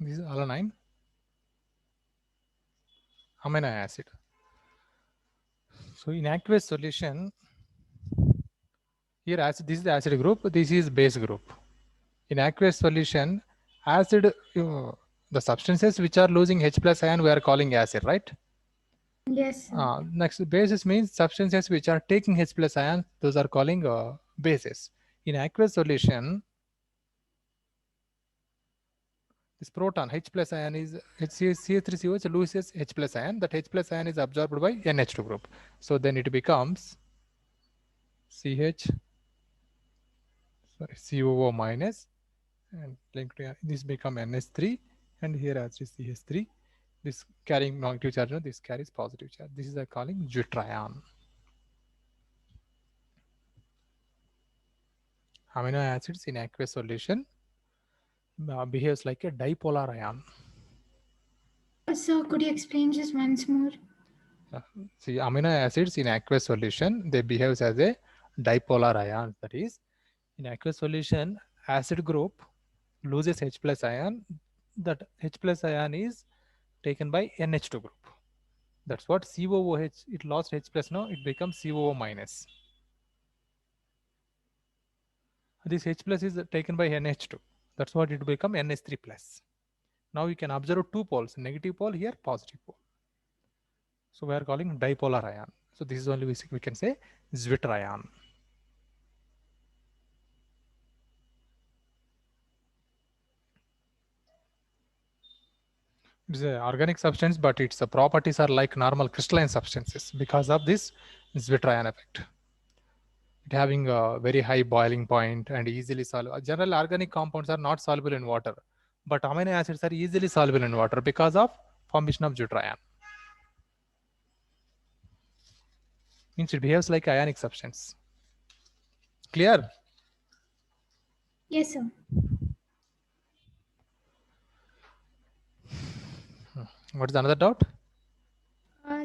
This is alanine, amino acid. So in aqueous solution, here acid, this is the acid group, this is base group. In aqueous solution, acid, the substances which are losing H plus ion, we are calling acid, right?
Yes. Sir.
Next, bases means substances which are taking H plus ion, those are calling bases. In aqueous solution, this proton H plus ion is CH3COH loses H plus ion. That H plus ion is absorbed by NH2 group. So then it becomes COO minus, and linked to this become NH3, and here as CH3. This carrying negative charge, this carries positive charge. This is a calling deuterion. Amino acids in aqueous solution behaves like a dipolar ion.
So could you explain just once more?
See, amino acids in aqueous solution, they behave as a dipolar ion. That is, in aqueous solution, acid group loses H plus ion. That H plus ion is taken by NH2 group. That's what COOH, it lost H plus, now it becomes COO minus. This H plus is taken by NH2. That's what it become NH3 plus. Now you can observe two poles, negative pole here, positive pole. So we are calling dipolar ion. So this is only we can say Zwitter ion. It's an organic substance, but its properties are like normal crystalline substances because of this Zwitter ion effect. It having a very high boiling point and easily soluble. General organic compounds are not soluble in water, but amino acids are easily soluble in water because of formation of Zwitter ion. Means it behaves like ionic substance. Clear?
Yes, sir.
What is another doubt?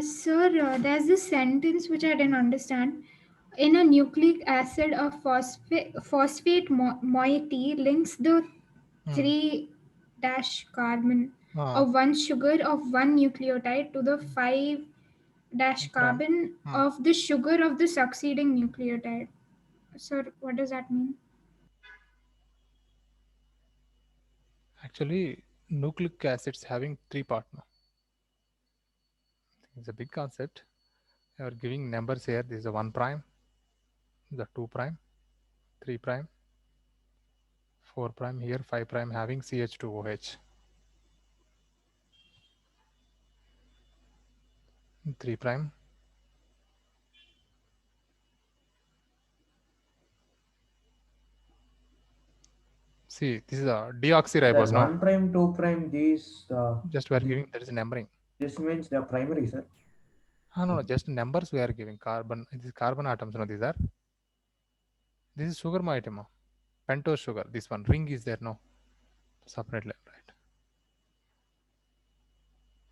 Sir, there's this sentence which I didn't understand. In a nucleic acid, a phosphate moiety links the 3 dash carbon of one sugar of one nucleotide to the 5 dash carbon of the sugar of the succeeding nucleotide. Sir, what does that mean?
Actually, nucleic acids having three partners. It's a big concept. You are giving numbers here. This is a 1 prime, the 2 prime, 3 prime, 4 prime, here 5 prime having CH2OH. 3 prime. See, this is a deoxyribose.
Sir, 1 prime, 2 prime, these.
Just we are giving, there is a numbering.
This means the primary, sir.
No, just numbers we are giving. Carbon, these carbon atoms, no, these are. This is sugar moiety, pentose sugar. This one ring is there, no, separately, right?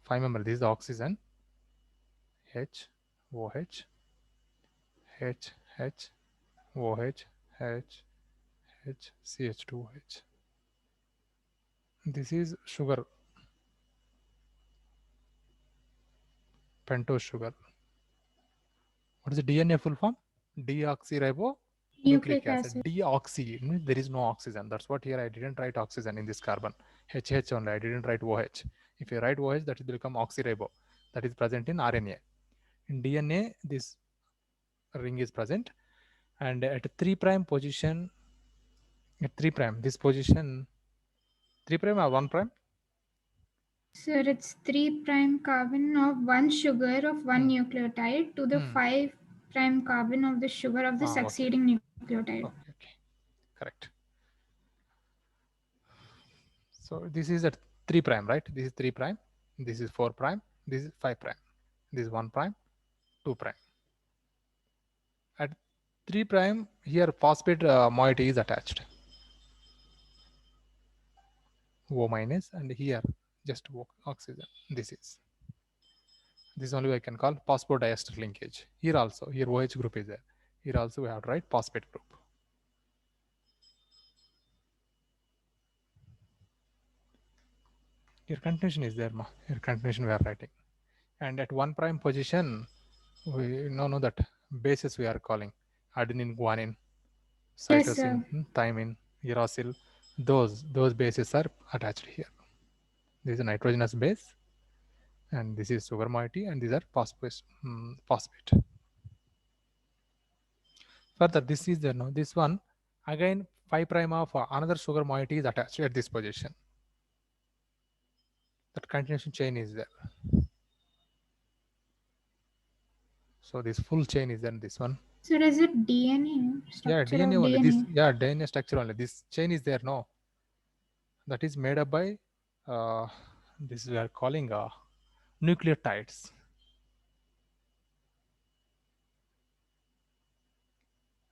5 member. This is the oxygen. H, OH, H, H, OH, H, H, CH2H. This is sugar, pentose sugar. What is the DNA full form? Deoxyribonucleic
Nucleic
acid. Deoxy means there is no oxygen. That's what here I didn't write oxygen in this carbon. HH only. I didn't write OH. If you write OH, that will become oxyribo. That is present in RNA. In DNA, this ring is present, and at 3' position, at 3', this position 3' or 1'?
Sir, it's 3' carbon of one sugar of one nucleotide to the 5' carbon of the sugar of the
Okay.
succeeding nucleotide.
Okay, correct. So this is at 3', right? This is 3', this is 4', this is 5', this is 1', 2'. At 3', here phosphate moiety is attached. O minus, and here just oxygen. This only I can call phosphodiester linkage. Here also, here OH group is there. Here also we have to write phosphate group. Here continuation is there, ma. Here continuation we are writing. And at 1' position, we know that bases we are calling adenine, guanine, cytosine, thymine, uracil. Those bases are attached here. This is a nitrogenous base, and this is sugar moiety, and these are phosphate. Further, this is the this one again 5' of another sugar moiety is attached at this position. That continuation chain is there. So this full chain is then this one.
So is it DNA?
Yeah, DNA only. This DNA structure only. This chain is there. No, that is made up by this we are calling nucleotides.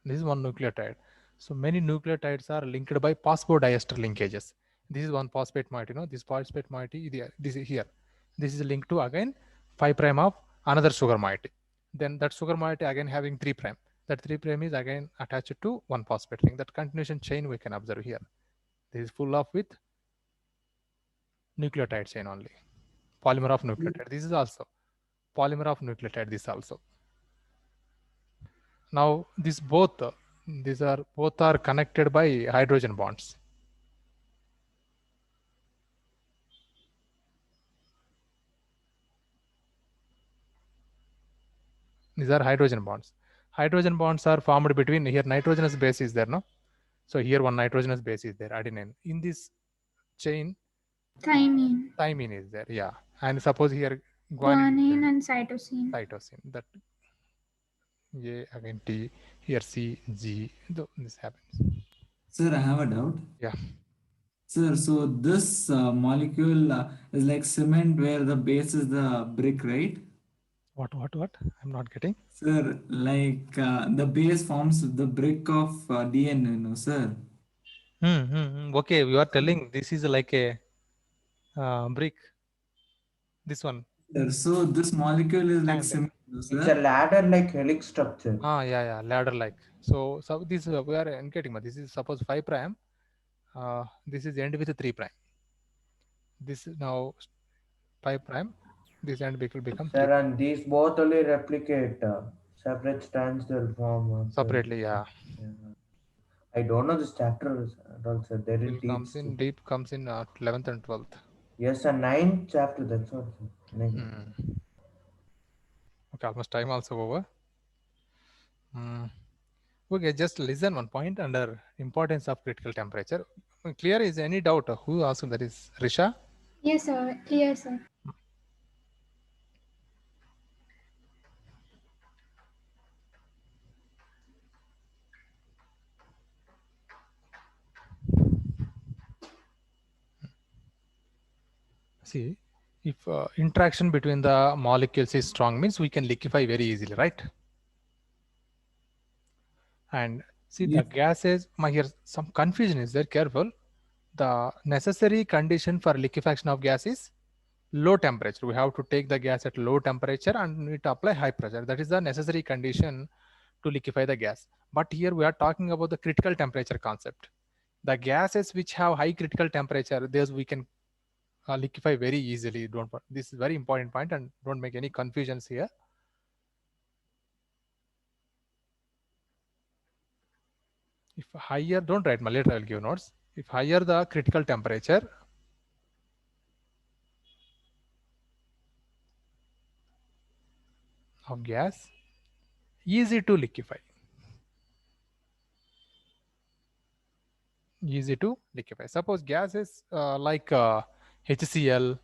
This is one nucleotide. So many nucleotides are linked by phosphodiester linkages. This is one phosphate moiety. This phosphate moiety, this is here. This is linked to again 5' of another sugar moiety. Then that sugar moiety again having 3'. That 3' is again attached to one phosphate ring. That continuation chain we can observe here. This is full of with nucleotide chain only. Polymer of nucleotide. This is also polymer of nucleotide. This also. Now these both are connected by hydrogen bonds. These are hydrogen bonds. Hydrogen bonds are formed between here nitrogenous base is there, no? So here one nitrogenous base is there, adenine. In this chain, thymine is there, yeah. And suppose here
guanine and cytosine.
That A again T, here C, G. This happens.
Sir, I have a doubt.
Yeah.
Sir, so this molecule is like cement where the base is the brick, right?
What? I'm not getting.
Sir, like the base forms the brick of DNA, no, sir?
Okay, you are telling this is like a brick. This one.
Sir, so this molecule is like cement, no, sir?
It's a ladder-like helix structure.
Yeah, ladder-like. So this we are indicating. This is suppose 5'. This is end with 3'. This is now 5'. This end will become 3'.
Sir, and these both only replicate. Separate strands will form.
Separately, yeah.
I don't know this chapter at all, sir. They didn't teach.
Deep comes in 11th and 12th.
Yes, a 9th chapter. That's what.
Okay, almost time also over. Okay, just listen one point under importance of critical temperature. Clear? Is any doubt? Who asked that? Is Risha?
Yes, sir. Clear, sir.
See, if interaction between the molecules is strong, means we can liquefy very easily, right? And see, the gases, here some confusion is there, careful. The necessary condition for liquefaction of gas is low temperature. We have to take the gas at low temperature and we need to apply high pressure. That is the necessary condition to liquefy the gas. But here we are talking about the critical temperature concept. The gases which have high critical temperature, those we can liquefy very easily. This is very important point, and don't make any confusions here. If higher, don't write, later I will give notes. If higher the critical temperature, of gas, easy to liquefy. Easy to liquefy. Suppose gas is like HCl,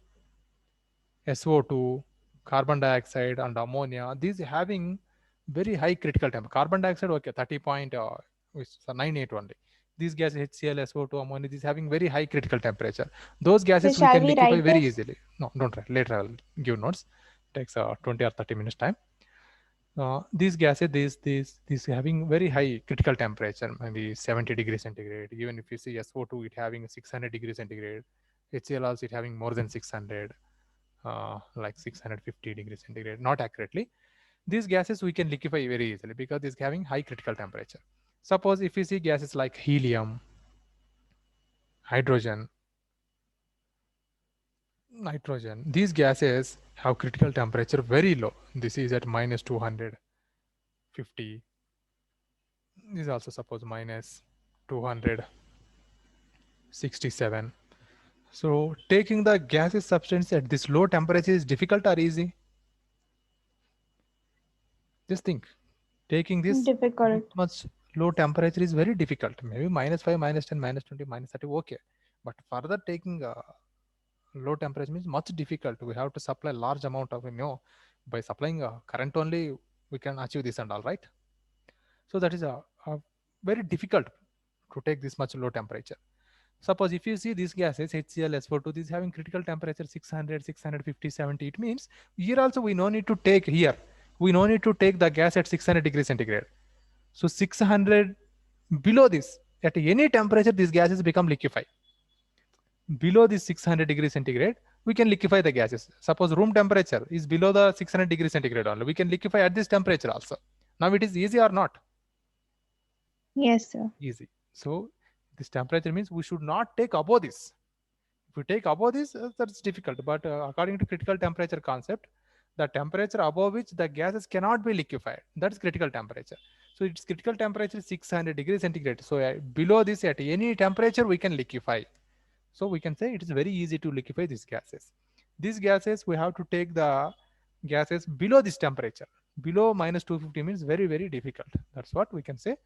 SO2, carbon dioxide, and ammonia. These having very high critical temperature. Carbon dioxide, okay, 30.98 only. These gases, HCl, SO2, ammonia, these having very high critical temperature. Those gases
So
we
shall
can
we
liquefy
write
very
this?
easily. No, don't write. Later I will give notes. Takes 20 or 30 minutes time. These gases, these having very high critical temperature, maybe 70 degrees centigrade. Even if you see SO2, it having 600 degrees centigrade. HCl also it having more than 600, like 650 degrees centigrade. Not accurately. These gases we can liquefy very easily because it's having high critical temperature. Suppose if you see gases like helium, hydrogen, nitrogen, these gases have critical temperature very low. This is at minus 250. This is also suppose minus 267. So taking the gaseous substance at this low temperature is difficult or easy? Just think. Taking this
Difficult.
much low temperature is very difficult. Maybe minus 5, minus 10, minus 20, minus 30, okay. But further taking low temperature means much difficult. We have to supply large amount of, by supplying current only, we can achieve this and all, right? So that is a very difficult to take this much low temperature. Suppose if you see these gases, HCl, SO2, this having critical temperature 600, 650, 70, it means here also we no need to take here. We no need to take the gas at 600 degrees centigrade. So 600, below this, at any temperature, these gases become liquefied. Below this 600 degrees centigrade, we can liquefy the gases. Suppose room temperature is below the 600 degrees centigrade only. We can liquefy at this temperature also. Now it is easy or not?
Yes, sir.
Easy. So this temperature means we should not take above this. If we take above this, that's difficult. But according to critical temperature concept, the temperature above which the gases cannot be liquefied, that's critical temperature. So its critical temperature is 600 degrees centigrade. So below this, at any temperature, we can liquefy. So we can say it is very easy to liquefy these gases. These gases, we have to take the gases below this temperature. Below minus 250 means very, very difficult. That's what we can say.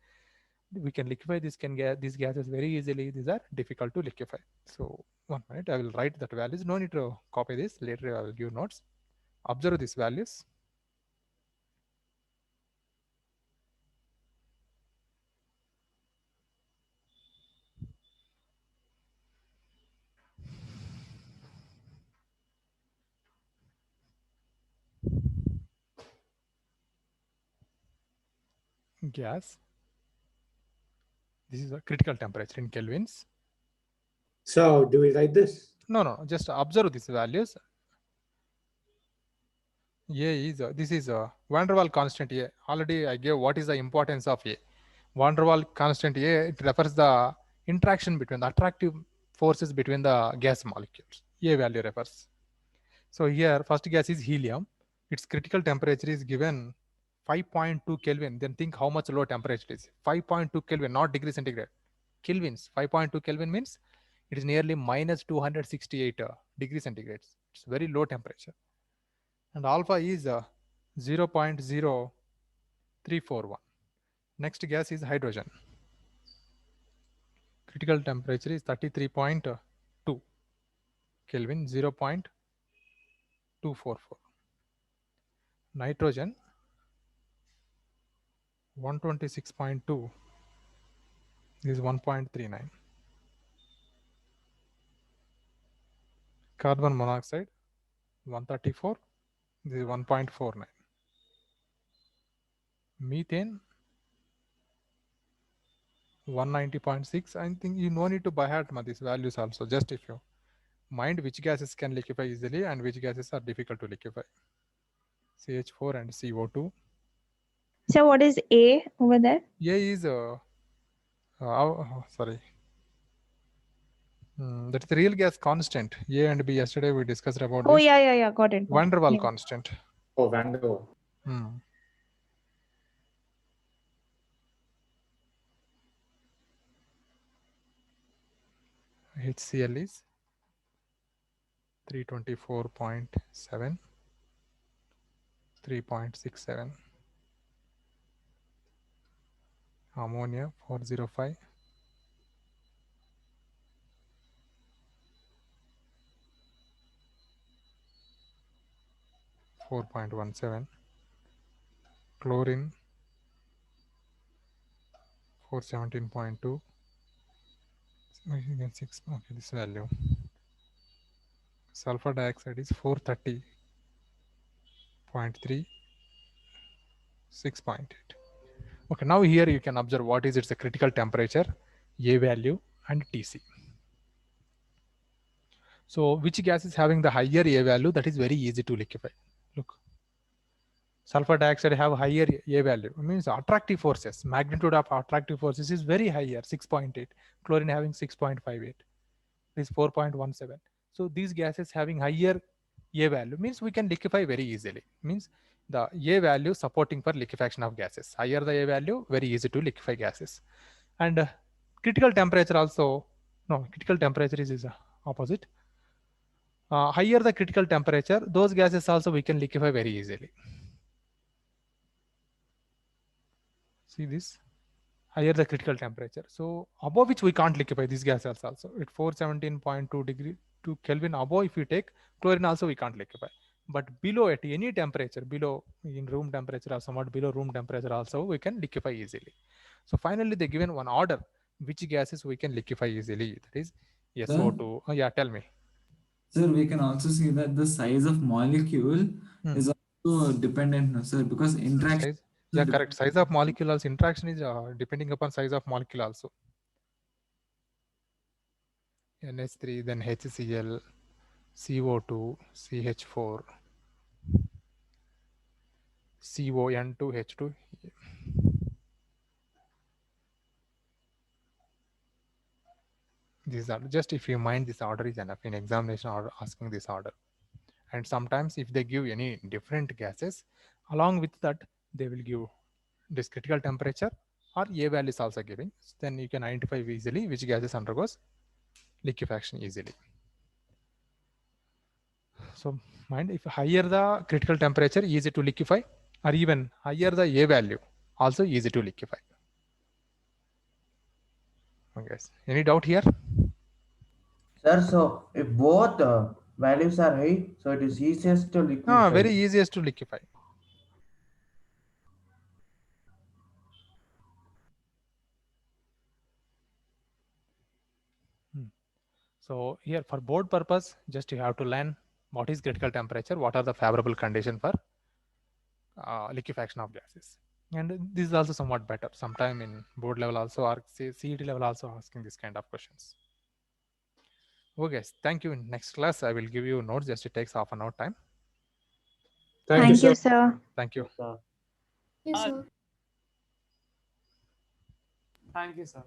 We can liquefy these gases very easily. These are difficult to liquefy. So 1 minute, I will write that values. No need to copy this. Later I will give notes. Observe these values. Gas. This is a critical temperature in kelvins.
So do we write this?
No. Just observe these values. A is this is a van der Waals constant A. Already I gave what is the importance of A. Van der Waals constant A, it refers the interaction between the attractive forces between the gas molecules. A value refers. So here first gas is helium. Its critical temperature is given 5.2 Kelvin. Then think how much low temperature it is. 5.2 Kelvin, not degree centigrade. Kelvins. 5.2 Kelvin means it is nearly minus 268 degrees centigrade. It's very low temperature. And alpha is 0.0341. Next gas is hydrogen. Critical temperature is 33.2 Kelvin, 0.244. Nitrogen 126.2 is 1.39. Carbon monoxide 134, this is 1.49. Methane 190.6. I think you no need to by heart these values also. Just if you mind which gases can liquefy easily and which gases are difficult to liquefy. CH4 and CO2.
So what is A over there?
A is sorry. That's the real gas constant. A and B. Yesterday we discussed about
Oh
this.
yeah, got it.
Van der Waals
Yeah.
constant.
Oh, Van der Waals.
HCl is 324.7, 3.67. Ammonia 405. 4.17. Chlorine 417.2. Again 6. Okay, this value. Sulfur dioxide is 430.3, 6.8. Okay, now here you can observe what is its critical temperature, A value and Tc. So which gas is having the higher A value? That is very easy to liquefy. Look, sulfur dioxide have higher A value. It means attractive forces, magnitude of attractive forces is very higher, 6.8. Chlorine having 6.58. This 4.17. So these gases having higher A value means we can liquefy very easily. Means the A value supporting for liquefaction of gases. Higher the A value, very easy to liquefy gases. And critical temperature also, no, critical temperature is opposite. Higher the critical temperature, those gases also we can liquefy very easily. See this? Higher the critical temperature. So above which we can't liquefy these gases also. At 417.2 degree to Kelvin above, if we take chlorine also we can't liquefy. But below at any temperature, below in room temperature or somewhat below room temperature also we can liquefy easily. So finally they given one order which gases we can liquefy easily. That is SO2. Oh, yeah, tell me.
Sir, we can also see that the size of molecule is also dependent, no, sir, because interaction.
Size, yeah, correct. Size of molecule also, interaction is depending upon size of molecule also. NH3, then HCl, CO2, CH4, CON2H2. These are just, if you mind, this order is enough in examination order asking this order. And sometimes if they give any different gases, along with that they will give this critical temperature or A value is also giving. Then you can identify easily which gases undergoes liquefaction easily. So mind, if higher the critical temperature, easy to liquefy, or even higher the A value, also easy to liquefy. Okay, any doubt here?
Sir, so if both values are high, so it is easiest to liquefy.
Very easiest to liquefy. So here for board purpose, just you have to learn what is critical temperature, what are the favorable condition for liquefaction of gases. And this is also somewhat better. Sometime in board level also, or say CET level also asking this kind of questions. Okay, thank you. In next class, I will give you notes, just it takes half an hour time.
Thank you,
Thank
sir.
you, sir.
Thank you.
Yes, sir.
Yes, sir.
Thank you, sir.